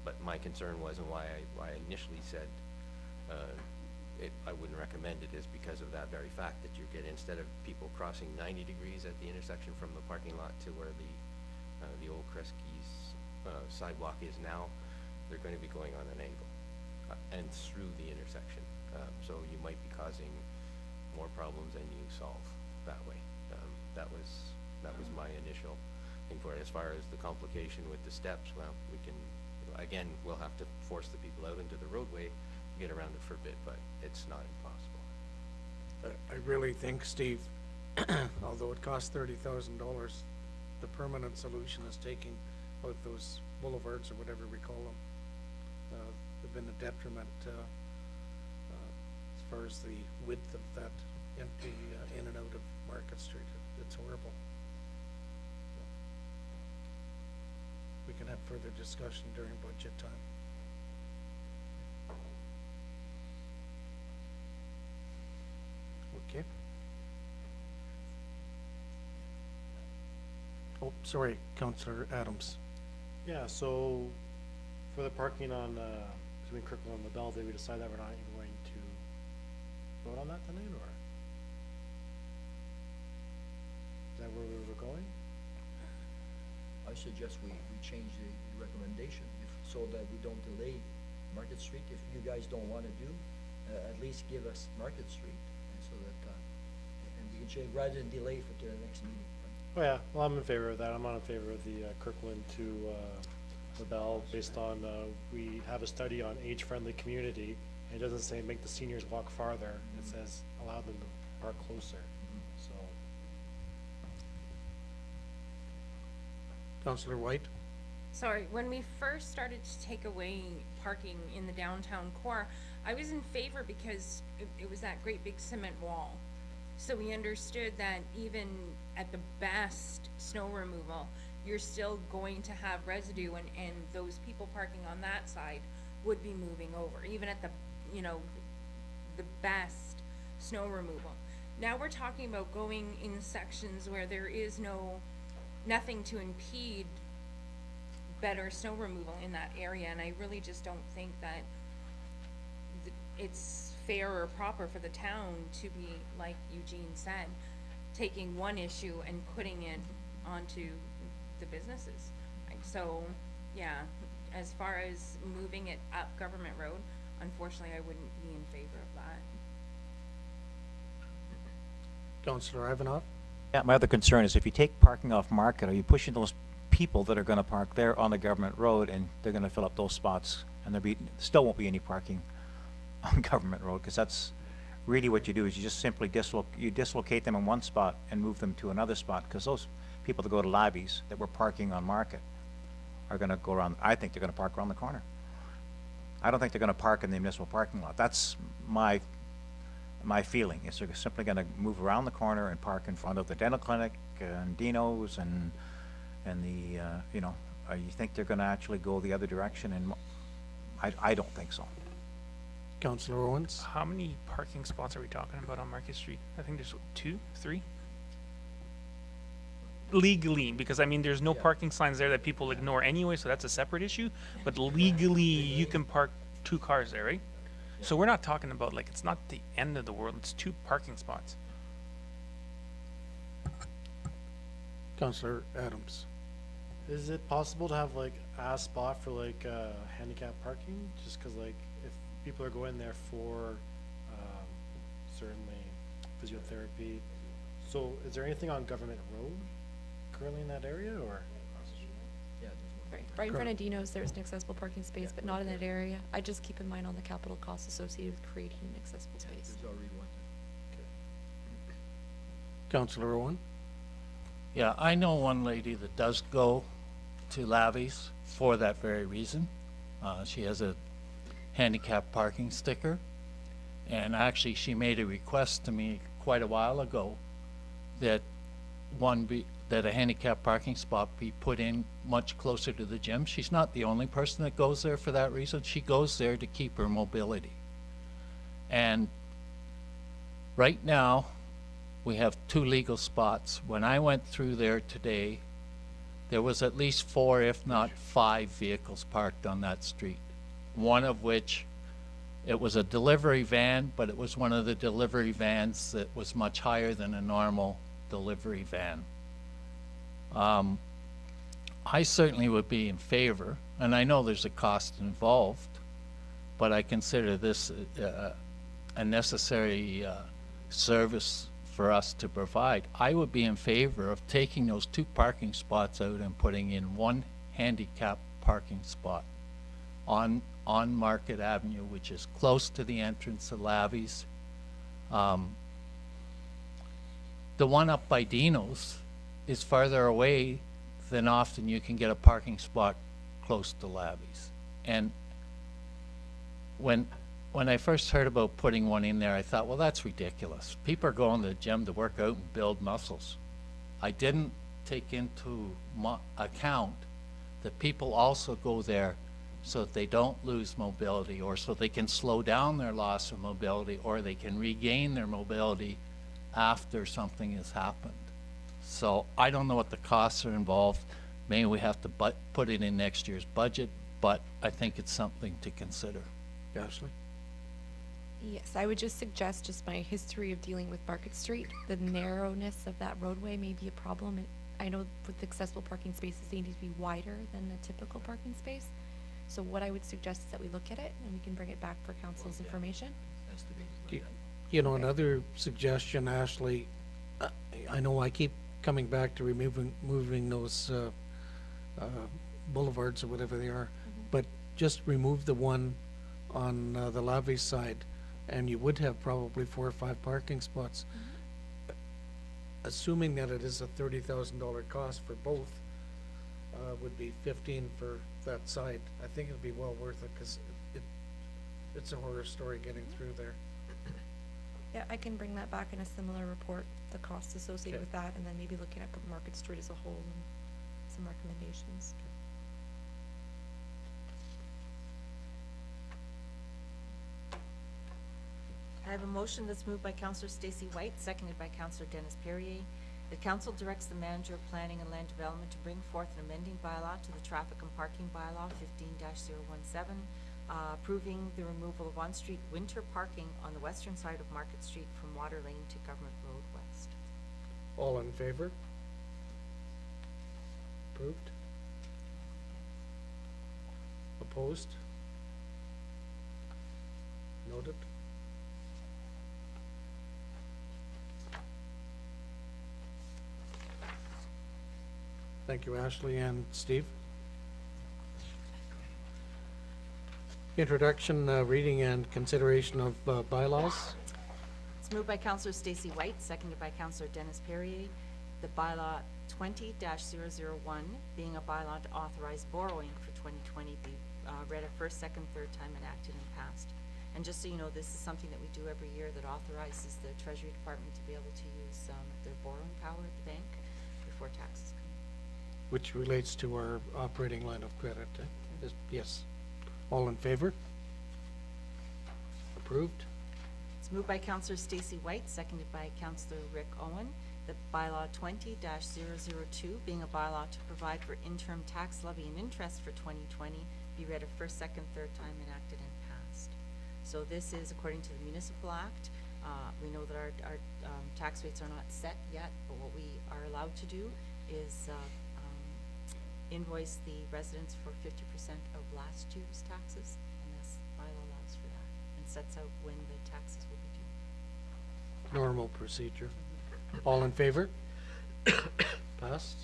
But my concern was, and why I initially said I wouldn't recommend it, is because of that very fact that you get, instead of people crossing 90 degrees at the intersection from the parking lot to where the old Kresge's sidewalk is now, they're going to be going on an angle and through the intersection. So you might be causing more problems than you solve that way. That was my initial thing for it. As far as the complication with the steps, well, we can, again, we'll have to force the people out into the roadway to get around it for a bit, but it's not impossible. I really think, Steve, although it costs $30,000, the permanent solution is taking out those boulevards or whatever we call them. They've been a detriment as far as the width of that empty in and out of Market Street. It's horrible. We can have further discussion during budget time. Okay. Oh, sorry, Councillor Adams. Yeah, so for the parking on, between Kirkland and LaBelle, did we decide that we're not even going to vote on that tonight, or? Is that where we were going? I suggest we change the recommendation, so that we don't delay Market Street. If you guys don't wanna do, at least give us Market Street, and so that, and we can change, rather than delay for to the next meeting. Oh, yeah, well, I'm in favor of that. I'm not in favor of the Kirkland to LaBelle, based on, we have a study on age-friendly community, and it doesn't say make the seniors walk farther. It says allow them to park closer, so. Councillor White? Sorry, when we first started to take away parking in the downtown core, I was in favor because it was that great big cement wall. So we understood that even at the best snow removal, you're still going to have residue, and those people parking on that side would be moving over, even at the, the best snow removal. Now we're talking about going in sections where there is no nothing to impede better snow removal in that area, and I really just don't think that it's fair or proper for the town to be, like Eugene said, taking one issue and putting it onto the businesses. So, yeah, as far as moving it up Government Road, unfortunately, I wouldn't be in favor of that. Councillor Ivanov? Yeah, my other concern is if you take parking off Market, are you pushing those people that are gonna park there on the government road and they're gonna fill up those spots and still won't be any parking on government road, because that's really what you do is you just simply dislocate them in one spot and move them to another spot, because those people that go to Labby's that were parking on Market are gonna go around, I think they're gonna park around the corner. I don't think they're gonna park in the municipal parking lot. That's my feeling, is they're simply gonna move around the corner and park in front of the dental clinic and Dino's and the, you know, you think they're gonna actually go the other direction? And I don't think so. Councillor Owens? How many parking spots are we talking about on Market Street? I think there's 2, 3? Legally, because I mean, there's no parking signs there that people ignore anyway, so that's a separate issue. But legally, you can park 2 cars there, right? So we're not talking about, like, it's not the end of the world, it's 2 parking spots. Councillor Adams? Is it possible to have like a spot for like handicap parking? Just cause like if people are going there for certainly physiotherapy. So is there anything on Government Road currently in that area or? Right in front of Dino's, there's an accessible parking space, but not in that area. I just keep in mind on the capital costs associated with creating an accessible space. Councillor Owen? Yeah, I know one lady that does go to Lavies for that very reason. She has a handicap parking sticker, and actually she made a request to me quite a while ago that that a handicap parking spot be put in much closer to the gym. She's not the only person that goes there for that reason. She goes there to keep her mobility. And right now, we have 2 legal spots. When I went through there today, there was at least 4, if not 5 vehicles parked on that street. One of which, it was a delivery van, but it was one of the delivery vans that was much higher than a normal delivery van. I certainly would be in favor, and I know there's a cost involved, but I consider this a necessary service for us to provide. I would be in favor of taking those 2 parking spots out and putting in 1 handicap parking spot on Market Avenue, which is close to the entrance of Lavies. The one up by Dino's is farther away than often you can get a parking spot close to Lavies. And when I first heard about putting one in there, I thought, well, that's ridiculous. People are going to the gym to work out and build muscles. I didn't take into account that people also go there so that they don't lose mobility, or so they can slow down their loss of mobility, or they can regain their mobility after something has happened. So I don't know what the costs are involved. Maybe we have to put it in next year's budget, but I think it's something to consider. Ashley? Yes, I would just suggest, just my history of dealing with Market Street, the narrowness of that roadway may be a problem. I know with accessible parking spaces, they need to be wider than a typical parking space. So what I would suggest is that we look at it and we can bring it back for council's information. You know, another suggestion, Ashley, I know I keep coming back to moving those boulevards or whatever they are, but just remove the one on the Lavies side, and you would have probably 4 or 5 parking spots. Assuming that it is a $30,000 cost for both, would be 15 for that side. I think it'd be well worth it, because it's a horror story getting through there. Yeah, I can bring that back in a similar report, the costs associated with that, and then maybe looking at Market Street as a whole and some recommendations. I have a motion that's moved by Councillor Stacy White, seconded by Councillor Dennis Perrier, The council directs the manager of planning and land development to bring forth an amending bylaw to the traffic and parking bylaw 15-017, approving the removal of on-street winter parking on the western side of Market Street from Water Lane to Government Road West. All in favor? Approved? Opposed? Noted. Thank you, Ashley and Steve. Introduction, reading and consideration of bylaws. It's moved by Councillor Stacy White, seconded by Councillor Dennis Perrier. The bylaw 20-001, being a bylaw to authorize borrowing for 2020, be read a first, second, third time enacted and passed. And just so you know, this is something that we do every year that authorizes the Treasury Department to be able to use their borrowing power at the bank before taxes come in. Which relates to our operating line of credit. Yes. All in favor? Approved? It's moved by Councillor Stacy White, seconded by Councillor Rick Owen. The bylaw 20-002, being a bylaw to provide for interim tax levy and interest for 2020, be read a first, second, third time, enacted and passed. So this is according to the Municipal Act. We know that our tax rates are not set yet, but what we are allowed to do is invoice the residents for 50% of last year's taxes, and this bylaw allows for that and sets out when the taxes will be due. Normal procedure. All in favor? Passed.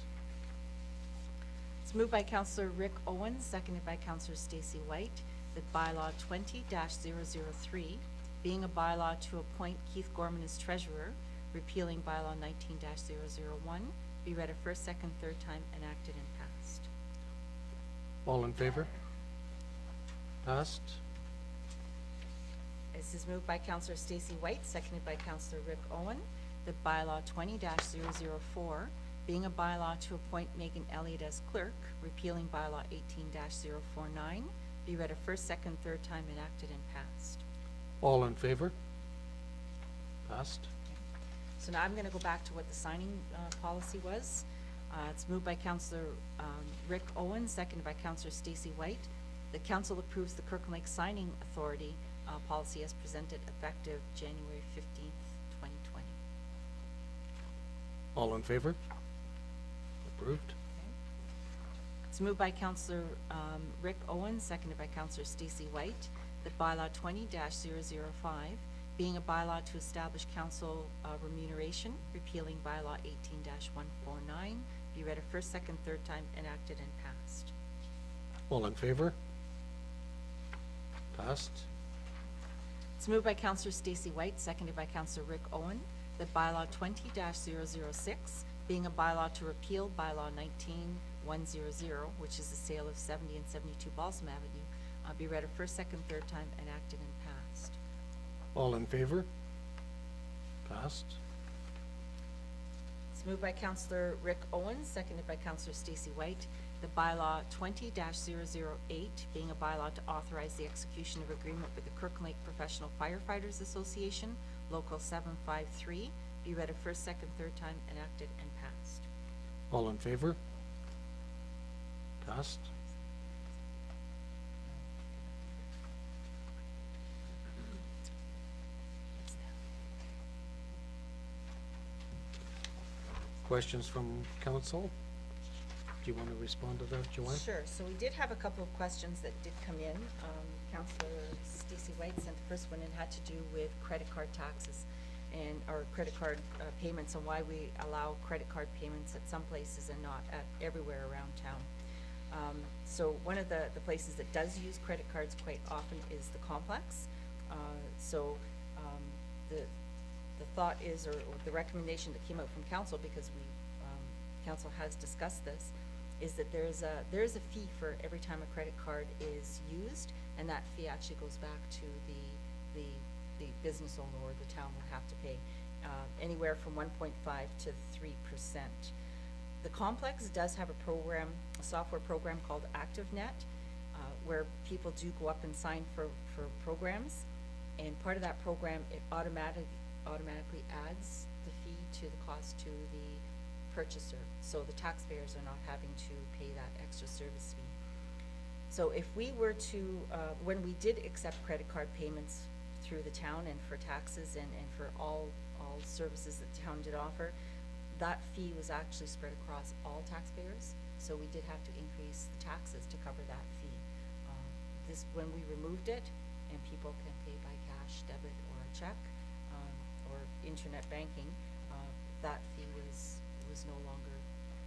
It's moved by Councillor Rick Owen, seconded by Councillor Stacy White, that bylaw 20-003, being a bylaw to appoint Keith Gorman as treasurer, repealing bylaw 19-001, be read a first, second, third time, enacted and passed. All in favor? Passed. This is moved by Councillor Stacy White, seconded by Councillor Rick Owen, that bylaw 20-004, being a bylaw to appoint Megan Elliott as clerk, repealing bylaw 18-049, be read a first, second, third time, enacted and passed. All in favor? Passed. So now I'm going to go back to what the signing policy was. It's moved by Councillor Rick Owen, seconded by Councillor Stacy White. The council approves the Kirkland Lake Signing Authority policy as presented, effective January 15th, 2020. All in favor? Approved. It's moved by Councillor Rick Owen, seconded by Councillor Stacy White, that bylaw 20-005, being a bylaw to establish council remuneration, repealing bylaw 18-149, be read a first, second, third time, enacted and passed. All in favor? Passed. It's moved by Councillor Stacy White, seconded by Councillor Rick Owen, that bylaw 20-006, being a bylaw to repeal bylaw 19-100, which is the sale of 70 and 72 Balsam Avenue, be read a first, second, third time, enacted and passed. All in favor? Passed. It's moved by Councillor Rick Owen, seconded by Councillor Stacy White, the bylaw 20-008, being a bylaw to authorize the execution of agreement with the Kirkland Lake Professional Firefighters Association, Local 753, be read a first, second, third time, enacted and passed. All in favor? Passed. Questions from council? Do you want to respond to that, Joanne? Sure, so we did have a couple of questions that did come in. Councillor Stacy White sent the first one and had to do with credit card taxes and, or credit card payments, and why we allow credit card payments at some places and not at everywhere around town. So one of the places that does use credit cards quite often is the complex. The thought is, or the recommendation that came out from council, because we, council has discussed this, is that there is a fee for every time a credit card is used, and that fee actually goes back to the business owner, or the town will have to pay anywhere from 1.5 to 3%. The complex does have a software program called ActiveNet, where people do go up and sign for programs, and part of that program, it automatically adds the fee to the cost to the purchaser, so the taxpayers are not having to pay that extra service fee. So if we were to, when we did accept credit card payments through the town and for taxes and for all services that the town did offer, that fee was actually spread across all taxpayers, so we did have to increase the taxes to cover that fee. When we removed it, and people can pay by cash, debit, or a check, or internet banking, that fee was no longer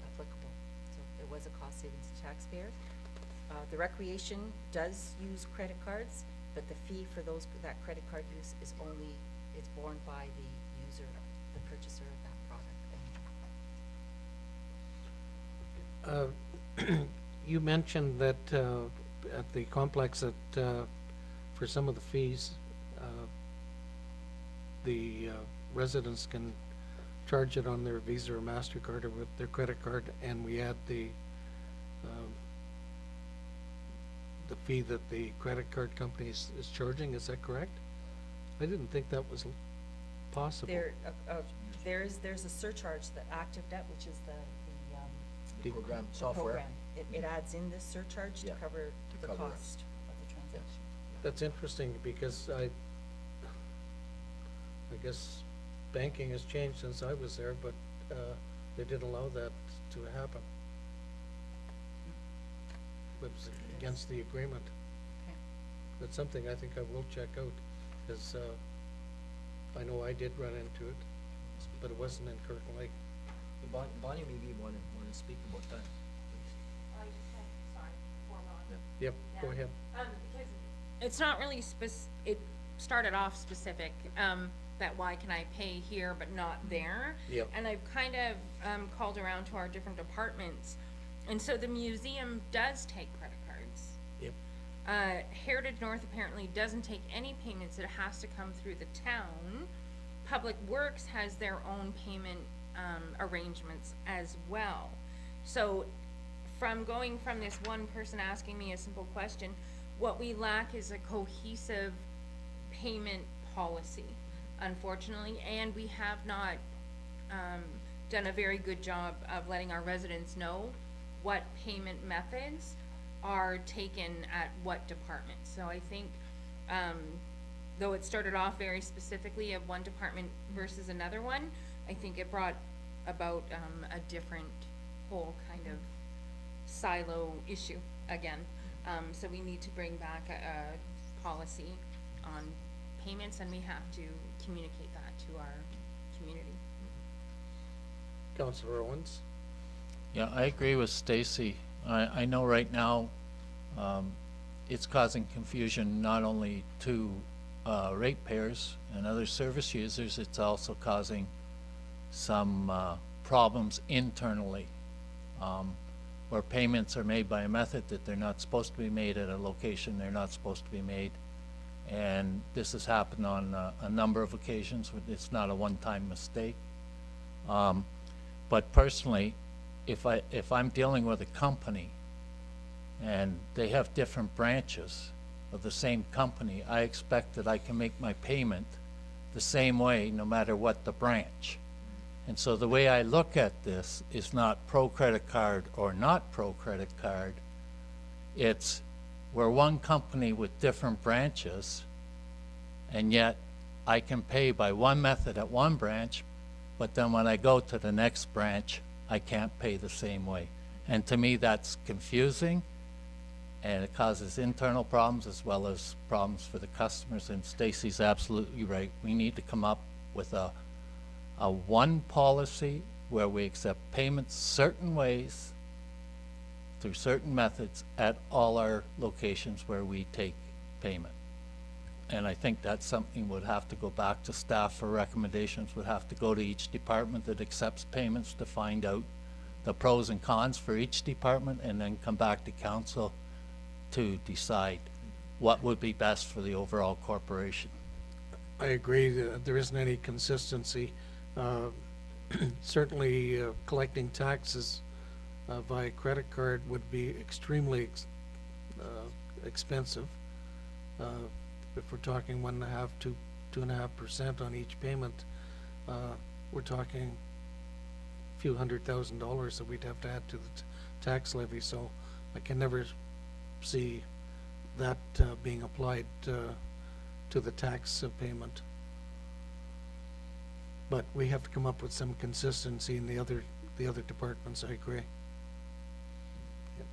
applicable. So it was a cost savings to taxpayer. The recreation does use credit cards, but the fee for that credit card use is borne by the user, the purchaser of that product. You mentioned that at the complex that for some of the fees, the residents can charge it on their Visa or MasterCard or with their credit card, and we add the fee that the credit card company is charging. Is that correct? I didn't think that was possible. There's a surcharge that ActiveNet, which is The program software. program, it adds in this surcharge to Yeah, cover to the cover it. cost of the transaction. That's interesting because I guess banking has changed since I was there, but they didn't allow that to happen. It was against the agreement. Okay. That's something I think I will check out, because I know I did run into it, but it wasn't in Kirkland Lake. Bonnie, maybe you wanna speak about that, please. Yep, go ahead. Because it's not really it started off specific, that why can I pay here but not there? Yep. And I've kind of, called around to our different departments, and so the museum does take credit cards. Yep. Heritage North apparently doesn't take any payments, it has to come through the town. Public Works has their own payment, arrangements as well. So going from this one person asking me a simple question, what we lack is a cohesive payment policy, unfortunately, and we have not done a very good job of letting our residents know what payment methods are taken at what department. So I think, though it started off very specifically of one department versus another one, I think it brought about a different whole kind of silo issue again. So we need to bring back a policy on payments, and we have to communicate that to our community. Councillor Owens? Yeah, I agree with Stacy. I know right now, it's causing confusion not only to ratepayers and other service users, it's also causing some problems internally, where payments are made by a method that they're not supposed to be made at a location they're not supposed to be made. And this has happened on a number of occasions. It's not a one-time mistake. But personally, if I'm dealing with a company and they have different branches of the same company, I expect that I can make my payment the same way no matter what the branch. And so the way I look at this is not pro credit card or not pro credit card. It's we're one company with different branches, and yet I can pay by one method at one branch, but then when I go to the next branch, I can't pay the same way. And to me, that's confusing, and it causes internal problems as well as problems for the customers. And Stacy's absolutely right. We need to come up with a one policy where we accept payments certain ways through certain methods at all our locations where we take payment. And I think that's something would have to go back to staff for recommendations, would have to go to each department that accepts payments to find out the pros and cons for each department, and then come back to council to decide what would be best for the overall corporation. I agree that there isn't any consistency. Certainly, collecting taxes via credit card would be extremely expensive. If we're talking 1.5% to 2.5% on each payment, we're talking a few $100,000 that we'd have to add to the tax levy, so I can never see that being applied to the tax payment. But we have to come up with some consistency in the other departments, I agree. Yep.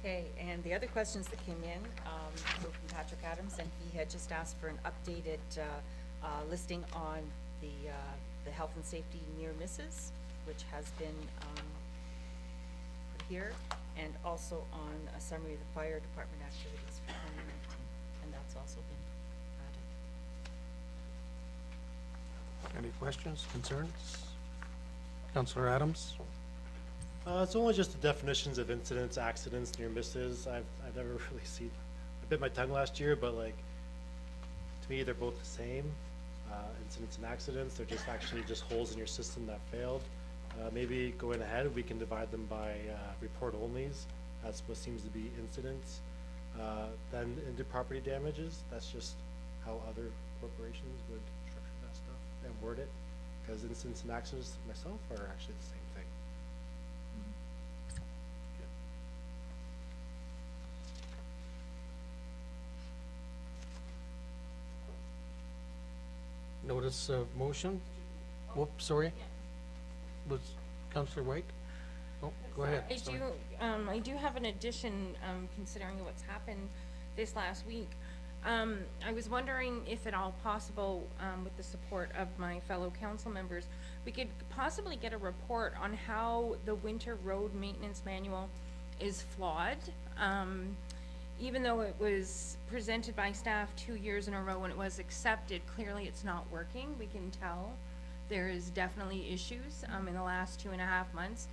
Okay, and the other questions that came in were from Patrick Adams, and he had just asked for an updated listing on the health and safety near misses, which has been put here, and also on a summary of the fire department activities for 2019, and that's also been added. Any questions, concerns? Councillor Adams? It's only just the definitions of incidents, accidents, near misses. I've never really seen, I bit my tongue last year, but like, to me, they're both the same. Incidents and accidents, they're just actually just holes in your system that failed. Maybe going ahead, we can divide them by report onlys. That's what seems to be incidents. Then into property damages, that's just how other corporations would structure that stuff and word it. Because incidents and accidents myself are actually the same thing. Notice of motion? Whoops, sorry. Was Councillor White? Oh, go ahead. Sorry. I do have an addition, considering what's happened this last week. I was wondering if at all possible, with the support of my fellow council members, we could possibly get a report on how the winter road maintenance manual is flawed. Even though it was presented by staff 2 years in a row and it was accepted, clearly it's not working. We can tell there is definitely issues in the last 2.5 months.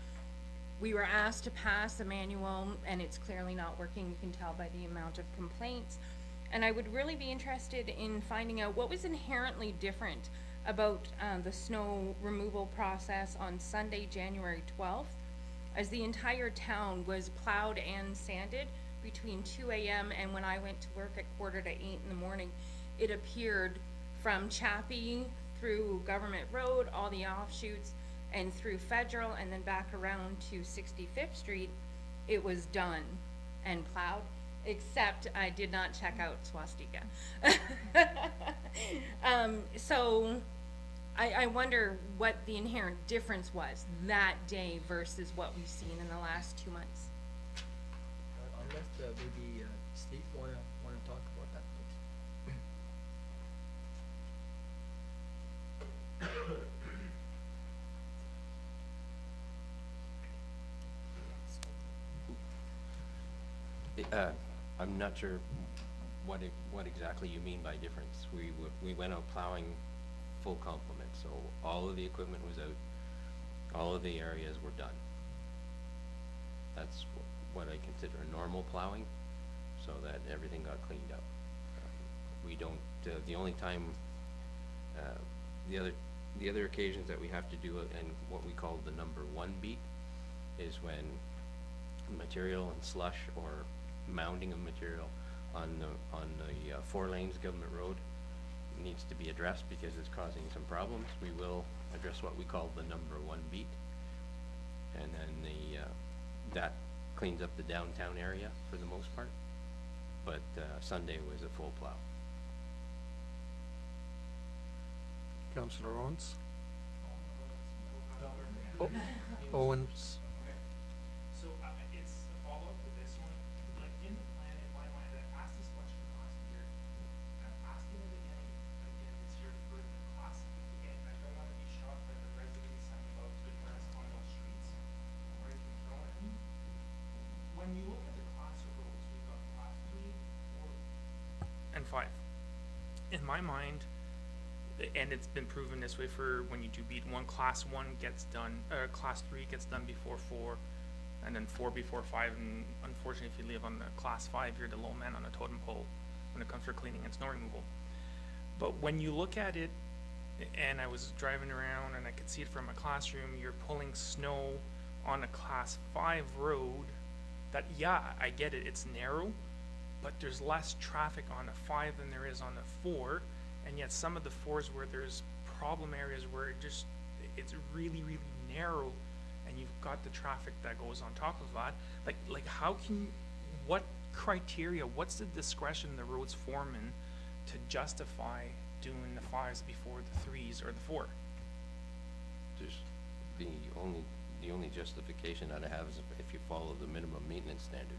We were asked to pass a manual and it's clearly not working. You can tell by the amount of complaints. And I would really be interested in finding out what was inherently different about the snow removal process on Sunday, January 12th, as the entire town was plowed and sanded between 2 a.m. and when I went to work at 7:45 in the morning. It appeared from Chappie through Government Road, all the offshoots, and through Federal, and then back around to 65th Street. It was done and plowed, except I did not check out swastika. So I wonder what the inherent difference was that day versus what we've seen in the last 2 months. Unless maybe Steve wanna talk about that, please. I'm not sure what exactly you mean by difference. We went out plowing full complement, so all of the equipment was out, all of the areas were done. That's what I consider a normal plowing, so that everything got cleaned up. We don't, the only time, the other occasions that we have to do it, and what we call the number 1 beat, is when material and slush or mounding of material on the 4 lanes Government Road needs to be addressed because it's causing some problems. We will address what we call the number 1 beat, and then that cleans up the downtown area for the most part, but Sunday was a full plow. Councillor Owens? Oh, Owens. So it's a follow-up to this one. Like in the plan, in my mind, I've asked this question last year. I'm asking it again this year for the class. Again, I don't want to be shocked by the residents I'm about to address on those streets. Right, you know what I mean? When you look at the class of roads, we've got class 3, 4, And 5. In my mind, and it's been proven this way for when you do beat 1, class 1 gets done, class 3 gets done before 4, and then 4 before 5, and unfortunately if you live on the class 5, you're the low man on a totem pole when it comes for cleaning and snow removal. But when you look at it, and I was driving around and I could see it from a classroom, you're pulling snow on a class 5 road that, yeah, I get it, it's narrow, but there's less traffic on the 5 than there is on the 4, and yet some of the 4s where there's problem areas where it's really, really narrow, and you've got the traffic that goes on top of that, what criteria, what's the discretion of the roads foreman to justify doing the 5s before the 3s or the 4? There's the only justification that I have is if you follow the minimum maintenance standard.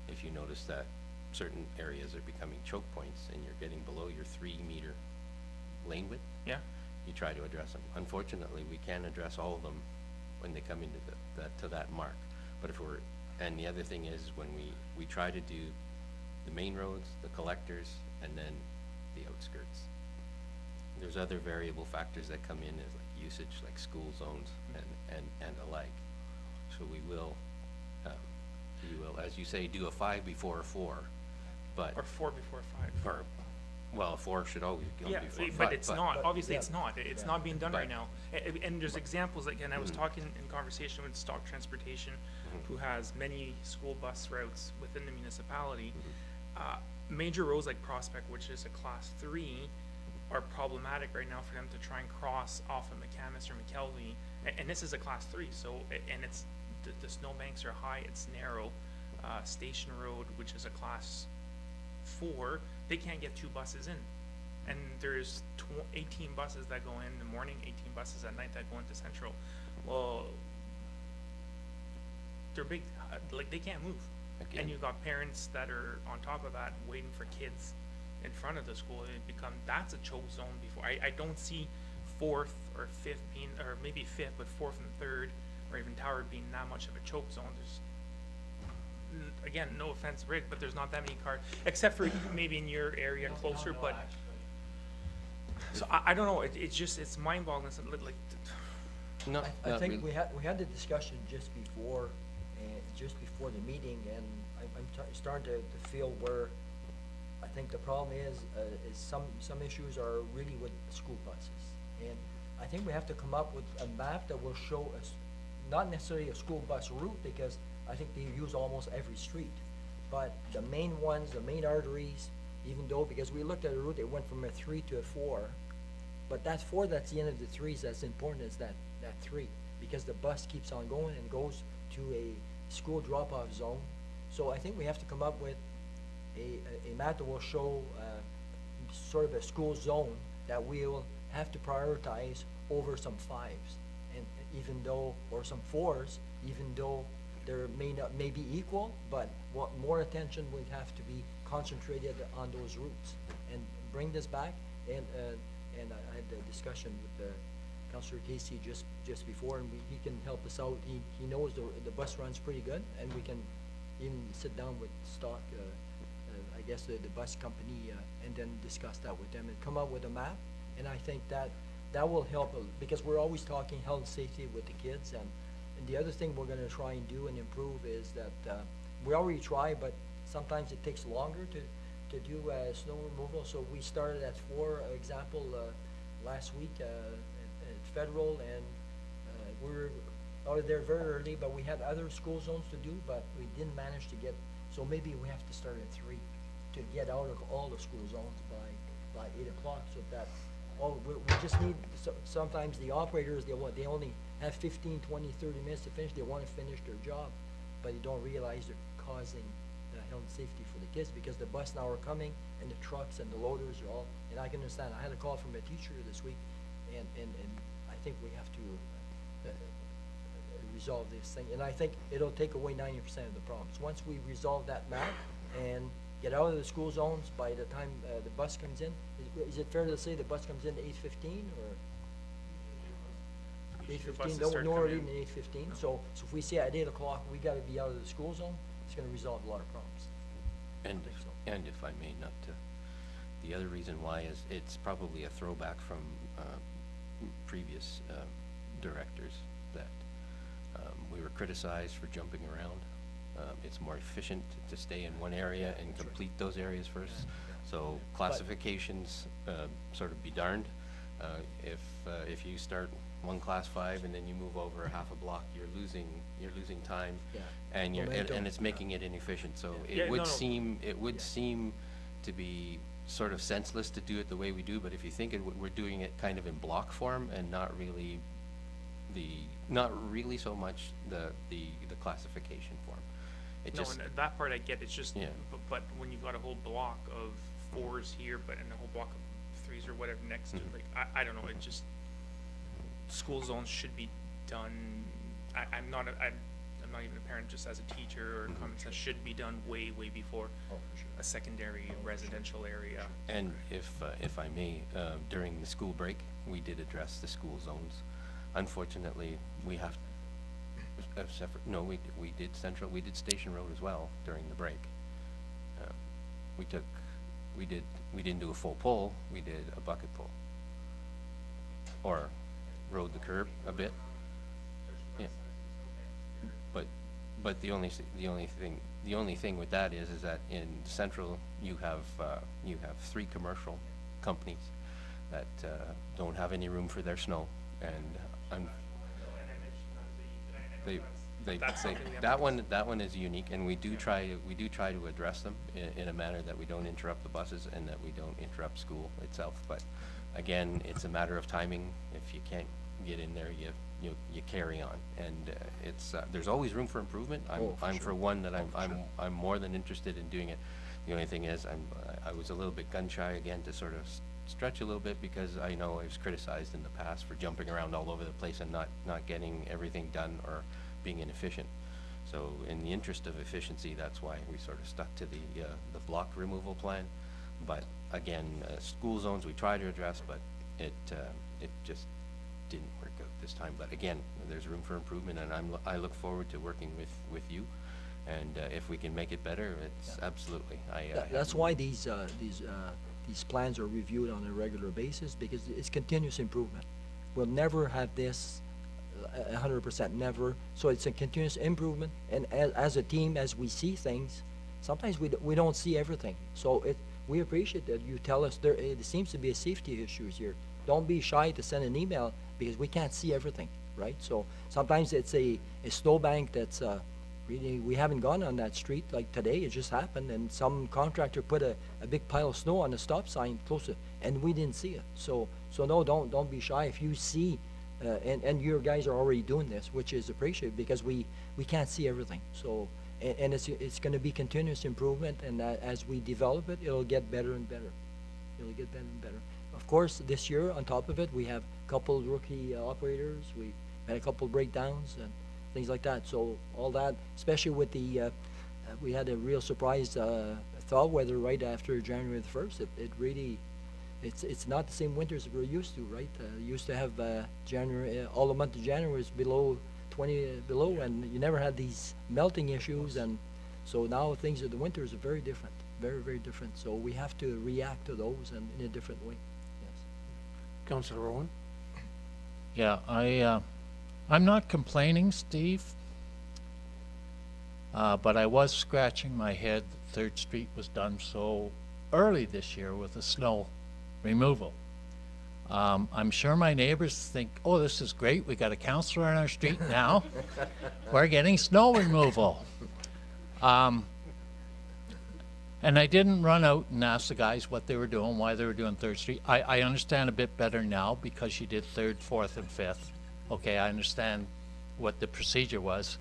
If you notice that certain areas are becoming choke points and you're getting below your 3-meter lane width, Yeah. you try to address them. Unfortunately, we can't address all of them when they come into to that mark. But and the other thing is when we try to do the main roads, the collectors, and then the outskirts. There's other variable factors that come in as like usage, like school zones and alike. So we will, as you say, do a 5 before a 4, but. Or 4 before 5. Or, well, a 4 should always go Yeah, before 5. but it's not, obviously it's not, it's not being done right But- now. And there's examples, again, I was talking in conversation with Stock Transportation, who has many school bus routes within the municipality. Major roads like Prospect, which is a class 3, are problematic right now for them to try and cross off of McCamus or McKelvey, and this is a class 3, so, and it's, the snowbanks are high, it's narrow. Station Road, which is a class 4, they can't get 2 buses in. And there's 18 buses that go in the morning, 18 buses at night that go into Central. Well, they're big, like they can't move. Again. And you've got parents that are on top of that waiting for kids in front of the school. That's a choke zone before. I don't see 4th or 5th being, or maybe 5th, but 4th and 3rd, or even Tower being that much of a choke zone. Again, no offense, Rick, but there's not that many cars, except for maybe in your area closer, but. So I don't know, it's mind-boggling, like, No, I not think really. we had the discussion just before the meeting, and I'm starting to feel where I think the problem is some issues are really with school buses. And I think we have to come up with a map that will show us, not necessarily a school bus route, because I think they use almost every street. But the main ones, the main arteries, even though, because we looked at a route, it went from a 3 to a 4. But that 4, that's the end of the 3s, that's important is that 3. Because the bus keeps on going and goes to a school drop-off zone. So I think we have to come up with a map that will show sort of a school zone that we'll have to prioritize over some 5s. And even though, or some 4s, even though there may be equal, but what more attention would have to be concentrated on those routes. And bring this back, and I had a discussion with Councillor Casey just before, and he can help us out. He knows the bus runs pretty good, and we can even sit down with Stock, I guess the bus company, and then discuss that with them and come up with a map. And I think that will help, because we're always talking health and safety with the kids, and the other thing we're gonna try and do and improve is that, we already try, but sometimes it takes longer to do, snow removal. So we started at 4, example, last week, at Federal, and, we were out of there very early, but we had other school zones to do, but we didn't manage to get, so maybe we have to start at 3 to get out of all the school zones by 8 o'clock, so that, we just need, sometimes the operators, they only have 15, 20, 30 minutes to finish, they wanna finish their job, but they don't realize they're causing health and safety for the kids, because the bus now are coming, and the trucks and the loaders are all, and I can understand, I had a call from a teacher this week, and I think we have to resolve this thing, and I think it'll take away 90% of the problems. Once we resolve that map and get out of the school zones by the time the bus comes in, is it fair to say the bus comes in at 8:15 or? Usually the 8:15, buses no, start no coming earlier in. than 8:15, so if we say at 8 o'clock, we gotta be out of the school zone, it's gonna resolve a lot of problems. And, I think so. and if I may, not to, the other reason why is it's probably a throwback from previous directors that we were criticized for jumping around. It's more efficient to stay in one area and complete those areas first. So classifications, sort of be darned. If you start one class 5 and then you move over a half a block, you're losing time. Yeah. And Momentum. and it's making it inefficient, so Yeah, it would no. seem to be sort of senseless to do it the way we do, but if you think it, we're doing it kind of in block form and not really so much the classification form. It No, just, and that part I get, it's just, Yeah. but when you've got a whole block of 4s here, but and a whole block of 3s or whatever next to it, like, I don't know, it just, school zones should be done, I'm not even a parent, just as a teacher or common sense, should be done way before a secondary residential area. and if I may, during the school break, we did address the school zones. Unfortunately, we have a separate, no, we did Central, we did Station Road as well during the break. We didn't do a full pull, we did a bucket pull. Or rode the curb a bit. Yeah. But the only thing with that is that in Central, you have 3 commercial companies that, don't have any room for their snow, and that one is unique, and we do try to address them in a manner that we don't interrupt the buses and that we don't interrupt school itself. But again, it's a matter of timing. If you can't get in there, you carry on, and it's there's always room for improvement. I'm for one that I'm more than interested in doing it. The only thing is I was a little bit gun shy again to sort of stretch a little bit, because I know I was criticized in the past for jumping around all over the place and not getting everything done or being inefficient. So in the interest of efficiency, that's why we sort of stuck to the block removal plan. But again, school zones we try to address, but it just didn't work out this time. But again, there's room for improvement, and I look forward to working with you. And if we can make it better, it's absolutely. That's why these plans are reviewed on a regular basis, because it's continuous improvement. We'll never have this 100%, never. So it's a continuous improvement, and as a team, as we see things, sometimes we don't see everything. So we appreciate that you tell us there seems to be a safety issues here. Don't be shy to send an email, because we can't see everything, right? So sometimes it's a snowbank that's really, we haven't gone on that street like today. It just happened, and some contractor put a big pile of snow on the stop sign close to, and we didn't see it. So no, don't be shy if you see, and your guys are already doing this, which is appreciated, because we can't see everything. So and it's going to be continuous improvement, and as we develop it, it'll get better and better. It'll get better and better. Of course, this year on top of it, we have a couple rookie operators. We had a couple breakdowns and things like that. So all that, especially with the, we had a real surprise thaw weather right after January the 1st. It really, it's not the same winters we're used to, right? Used to have January, all the month of January was below 20 below, and you never had these melting issues. And so now things, the winters are very different, very different. So we have to react to those and in a different way. Yes. Councillor Owen? Yeah, I'm not complaining, Steve, but I was scratching my head that 3rd Street was done so early this year with the snow removal. I'm sure my neighbors think, oh, this is great, we got a counselor on our street now. We're getting snow removal. And I didn't run out and ask the guys what they were doing, why they were doing 3rd Street. I understand a bit better now, because you did 3rd, 4th, and 5th. Okay, I understand what the procedure was.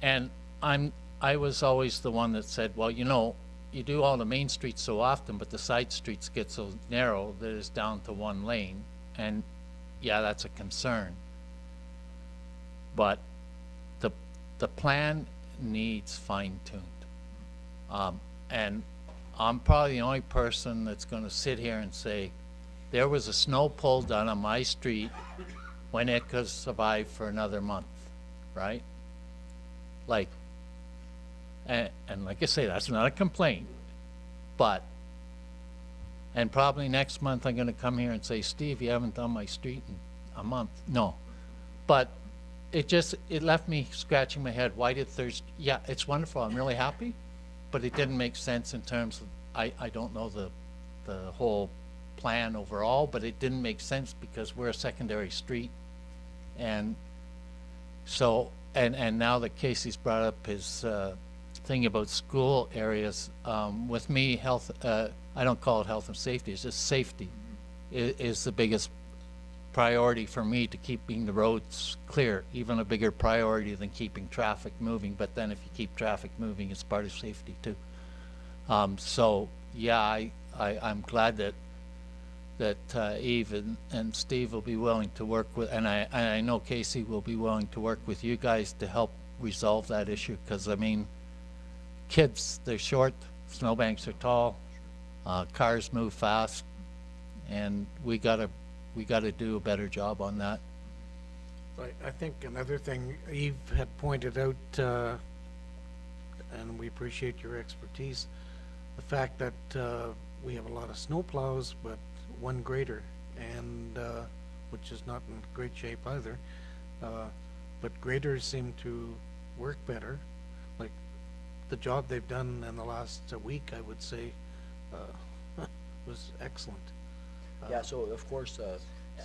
And I was always the one that said, well, you know, you do all the main streets so often, but the side streets get so narrow that it's down to 1 lane. And yeah, that's a concern. But the plan needs fine-tuned. And I'm probably the only person that's going to sit here and say, there was a snow pull done on my street when it could survive for another month, right? Like, and like I say, that's not a complaint, but, and probably next month I'm gonna come here and say, Steve, you haven't done my street in a month. No, but it left me scratching my head. Why did Thursday? Yeah, it's wonderful. I'm really happy, but it didn't make sense in terms of, I don't know the whole plan overall, but it didn't make sense because we're a secondary street. And so, and now that Casey's brought up his thing about school areas, with me, I don't call it health and safety, it's just safety is the biggest priority for me, to keeping the roads clear, even a bigger priority than keeping traffic moving. But then if you keep traffic moving, it's part of safety too. So yeah, I'm glad that Eve and Steve will be willing to work with, and I know Casey will be willing to work with you guys to help resolve that issue, because I mean, kids, they're short, snowbanks are tall, cars move fast, and we gotta do a better job on that. I think another thing Eve had pointed out, and we appreciate your expertise, the fact that we have a lot of snow plows, but one grader, and which is not in great shape either. But graders seem to work better. Like the job they've done in the last week, I would say, was excellent. Yeah, so of course,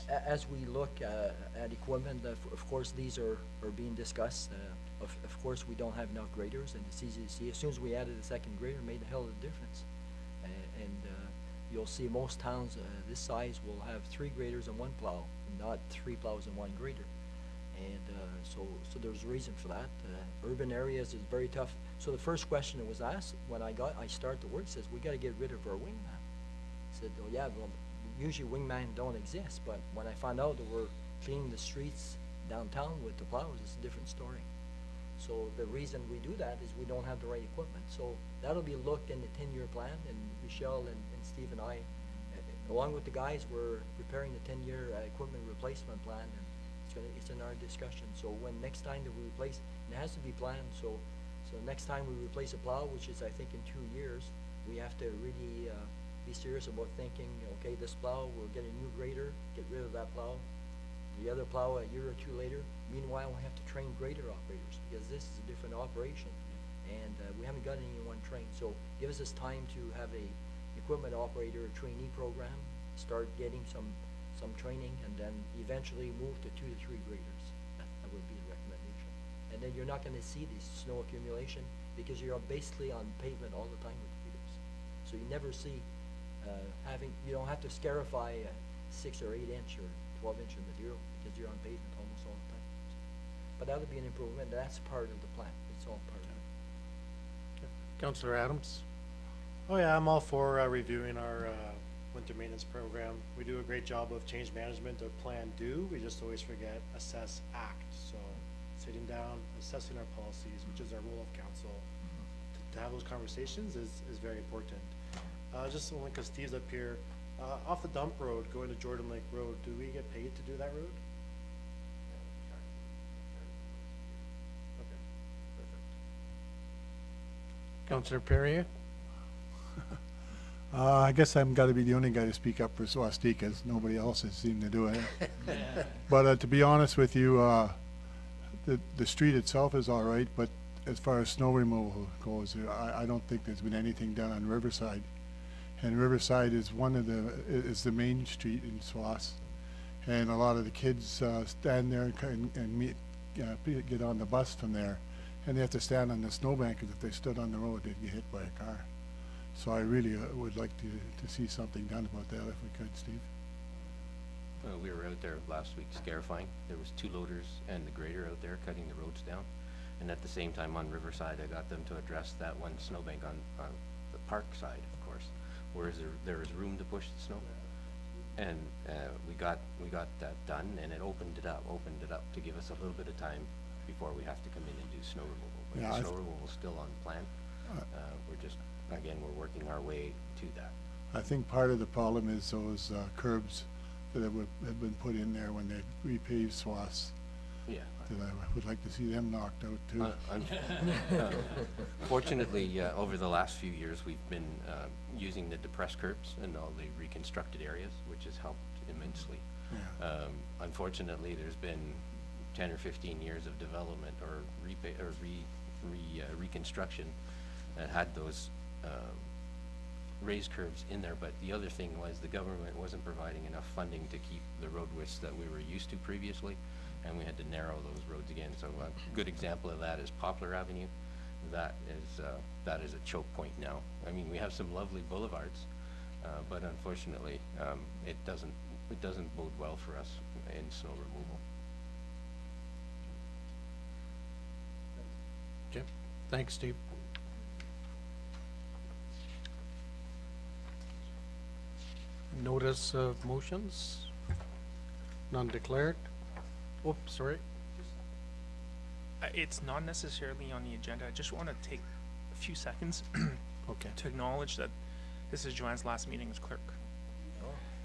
as we look at equipment, of course, these are being discussed. Of course, we don't have enough graders, and it's easy to see. As soon as we added a second grader, it made a hell of a difference. And you'll see most towns this size will have 3 graders and 1 plow, not 3 plows and 1 grader. And so there's a reason for that. Urban areas is very tough. So the first question that was asked when I started to work says, we got to get rid of our wingman. I said, oh yeah, well, usually wingmen don't exist, but when I found out that we're cleaning the streets downtown with the plows, it's a different story. So the reason we do that is we don't have the right equipment. So that'll be looked in the 10-year plan, and Michelle and Steve and I, along with the guys, we're preparing the 10-year equipment replacement plan, and it's in our discussion. So when next time that we replace, and it has to be planned, so next time we replace a plow, which is I think in 2 years, we have to really be serious about thinking, okay, this plow, we'll get a new grader, get rid of that plow. The other plow a year or 2 later. Meanwhile, we have to train grader operators, because this is a different operation, and we haven't got anyone trained. So give us this time to have a equipment operator trainee program, start getting some training, and then eventually move to 2 to 3 graders. That would be the recommendation. And then you're not going to see this snow accumulation, because you're basically on pavement all the time with graders. So you never see you don't have to scarify 6 or 8 inch or 12 inch of material, because you're on pavement almost all the time. But that'll be an improvement. That's part of the plan. It's all part of it. Councillor Adams? Oh yeah, I'm all for reviewing our winter maintenance program. We do a great job of change management of plan do. We just always forget assess act. So sitting down, assessing our policies, which is our role of council, to have those conversations is very important. Just only because Steve's up here, off the dump road going to Jordan Lake Road, do we get paid to do that road? Okay, perfect. Councillor Perrier? I guess I'm gotta be the only guy to speak up for Swastika, because nobody else has seemed to do it. But to be honest with you, the street itself is all right, but as far as snow removal goes, I don't think there's been anything done on Riverside. And Riverside is is the main street in Swas. And a lot of the kids stand there and get on the bus from there. And they have to stand on the snowbank, because if they stood on the road, they'd get hit by a car. So I really would like to see something done about that if we could, Steve. We were out there last week scarifying. There was 2 loaders and the grader out there cutting the roads down. And at the same time on Riverside, I got them to address that one snowbank on the park side, of course, where there is room to push the snow. And we got that done, and it opened it up to give us a little bit of time before we have to come in and do snow removal. But Yeah, the snow removal is still on plan. We're just, again, we're working our way to that. I think part of the problem is those curbs that have been put in there when they repaved Swas. Yeah. That I would like to see them knocked out too. Fortunately, over the last few years, we've been using the depressed curbs in all the reconstructed areas, which has helped immensely. Yeah. Unfortunately, there's been 10 or 15 years of development or reconstruction that had those raised curbs in there. But the other thing was the government wasn't providing enough funding to keep the road widths that we were used to previously, and we had to narrow those roads again. So a good example of that is Poplar Avenue. That is a choke point now. I mean, we have some lovely boulevards, but unfortunately, it doesn't bode well for us in snow removal. Okay, thanks, Steve. Notice of motions? None declared? Oops, sorry. It's not necessarily on the agenda. I just want to take a few seconds Okay. to acknowledge that this is Joanne's last meeting as clerk.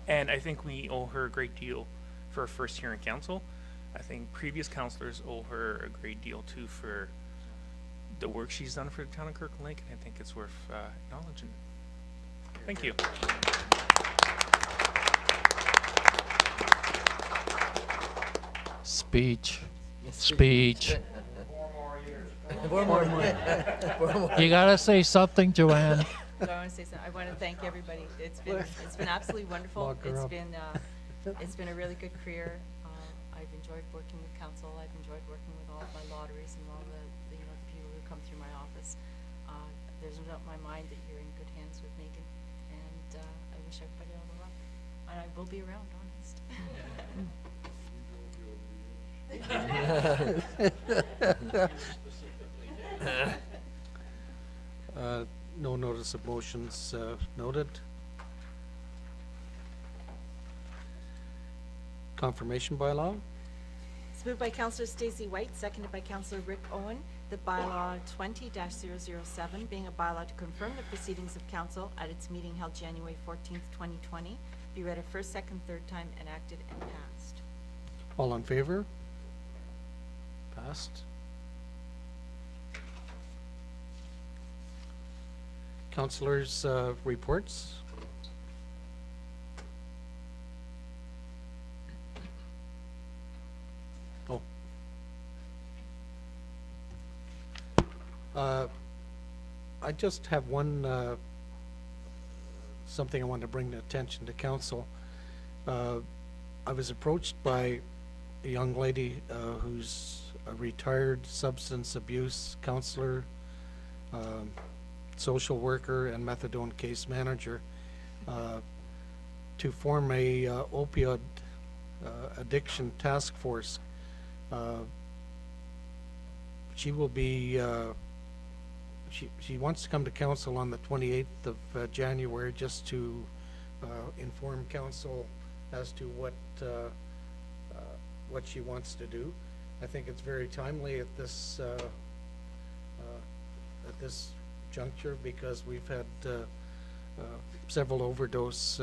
And I think we owe her a great deal for her first year in council. I think previous councillors owe her a great deal too for the work she's done for the town of Kirkland Lake, and I think it's worth acknowledging. Thank you. Speech, speech. Four more. You gotta say something, Joanne. So I want to say something. I want to thank everybody. It's been absolutely wonderful. Lock her up. It's been a really good career. I've enjoyed working with council. I've enjoyed working with all of my lotteries and all the people who come through my office. There's no doubt in my mind that you're in good hands with Megan, and I wish everybody all the luck. And I will be around, honest. No notice of motions noted. Confirmation bylaw. It's moved by Councillor Stacey White, seconded by Councillor Rick Owen, that bylaw 20-007, being a bylaw to confirm the proceedings of council at its meeting held January 14th, 2020, be read a first, second, third time, enacted and passed. All in favor? Passed. Councilors' reports. Oh. I just have one, something I want to bring to attention to council. I was approached by a young lady who's a retired substance abuse counselor, social worker, and methadone case manager to form a opioid addiction task force. She will be she wants to come to council on the 28th of January just to inform council as to what she wants to do. I think it's very timely at this juncture because we've had several overdose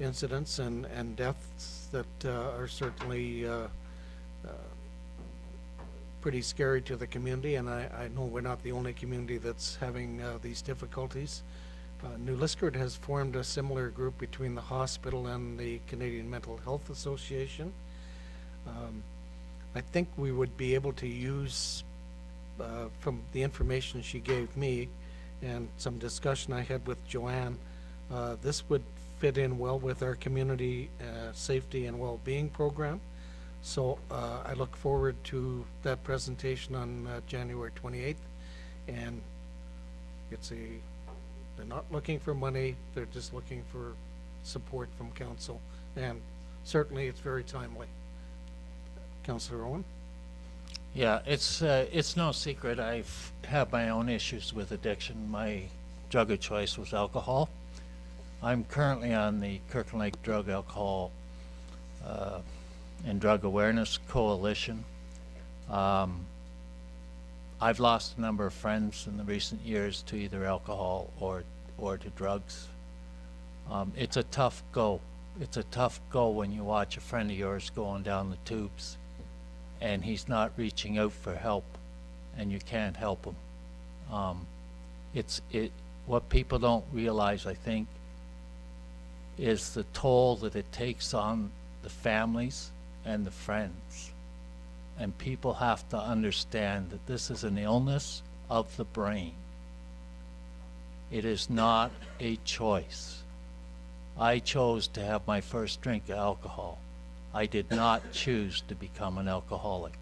incidents and deaths that are certainly pretty scary to the community, and I know we're not the only community that's having these difficulties. New Liskeard has formed a similar group between the hospital and the Canadian Mental Health Association. I think we would be able to use, from the information she gave me and some discussion I had with Joanne, this would fit in well with our community safety and well-being program. So I look forward to that presentation on January 28th, and they're not looking for money, they're just looking for support from council, and certainly it's very timely. Councillor Owen? Yeah, it's no secret I've had my own issues with addiction. My drug of choice was alcohol. I'm currently on the Kirkland Lake Drug, Alcohol, and Drug Awareness Coalition. I've lost a number of friends in the recent years to either alcohol or to drugs. It's a tough go. It's a tough go when you watch a friend of yours going down the tubes and he's not reaching out for help and you can't help him. What people don't realize, I think, is the toll that it takes on the families and the friends. And people have to understand that this is an illness of the brain. It is not a choice. I chose to have my first drink of alcohol. I did not choose to become an alcoholic.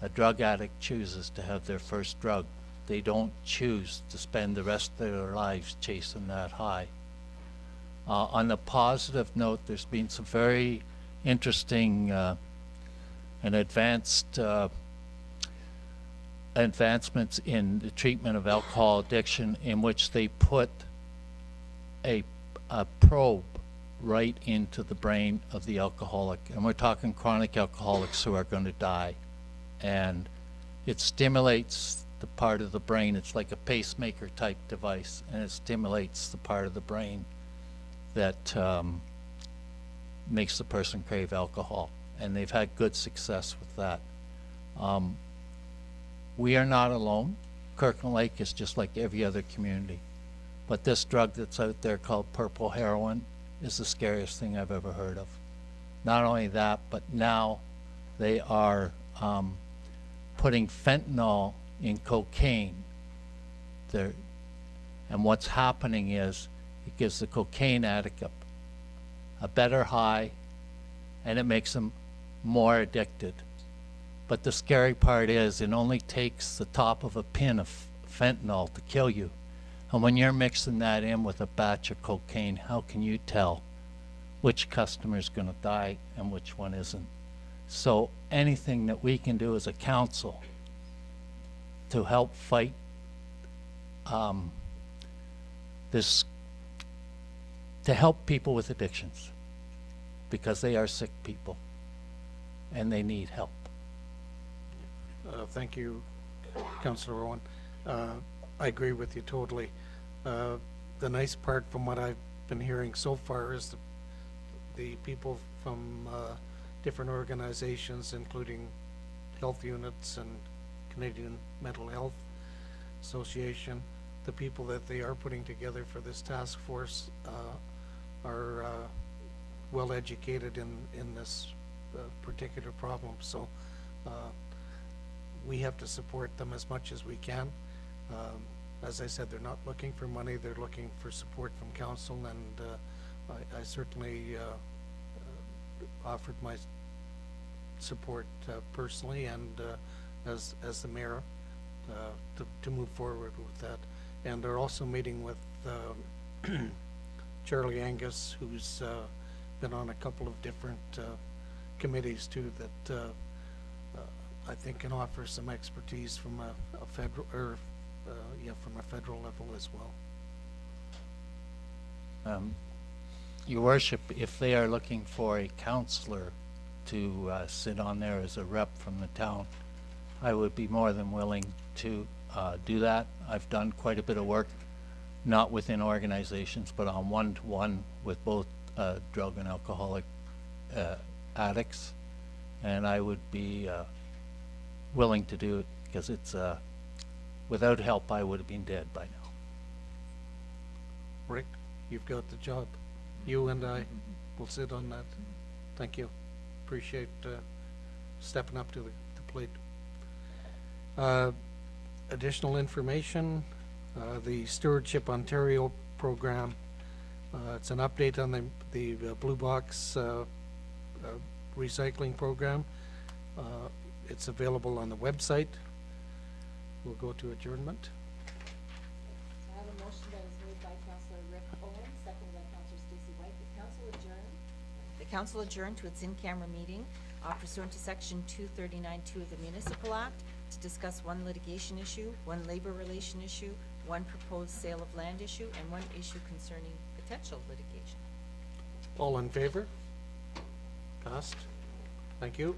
A drug addict chooses to have their first drug. They don't choose to spend the rest of their lives chasing that high. On the positive note, there's been some very interesting and advancements in the treatment of alcohol addiction, in which they put a probe right into the brain of the alcoholic. And we're talking chronic alcoholics who are going to die. And it stimulates the part of the brain. It's like a pacemaker type device, and it stimulates the part of the brain that makes the person crave alcohol. And they've had good success with that. We are not alone. Kirkland Lake is just like every other community. But this drug that's out there called purple heroin is the scariest thing I've ever heard of. Not only that, but now they are putting fentanyl in cocaine. And what's happening is it gives the cocaine addict a better high, and it makes them more addicted. But the scary part is it only takes the top of a pin of fentanyl to kill you. And when you're mixing that in with a batch of cocaine, how can you tell which customer is going to die and which one isn't? So anything that we can do as a council to help fight this, to help people with addictions, because they are sick people and they need help. Thank you, Councillor Owen. I agree with you totally. The nice part from what I've been hearing so far is the people from different organizations, including health units and Canadian Mental Health Association, the people that they are putting together for this task force are well educated in this particular problem. So we have to support them as much as we can. As I said, they're not looking for money, they're looking for support from council, and I certainly offered my support personally and as the mayor to move forward with that. And they're also meeting with Charlie Angus, who's been on a couple of different committees too, that I think can offer some expertise from a federal, or from a federal level as well. Your Worship, if they are looking for a counselor to sit on there as a rep from the town, I would be more than willing to do that. I've done quite a bit of work, not within organizations, but on one-to-one with both drug and alcoholic addicts, and I would be willing to do it, because it's without help I would have been dead by now. Rick, you've got the job. You and I will sit on that. Thank you. Appreciate stepping up to the plate. Additional information, the Stewardship Ontario program. It's an update on the Blue Box recycling program. It's available on the website. We'll go to adjournment. I have a motion that was moved by Councillor Rick Owen, seconded by Councillor Stacey White. The council adjourned. The council adjourned to its in-camera meeting pursuant to Section 239(2) of the Municipal Act to discuss one litigation issue, one labor relation issue, one proposed sale of land issue, and one issue concerning potential litigation. All in favor? Passed. Thank you.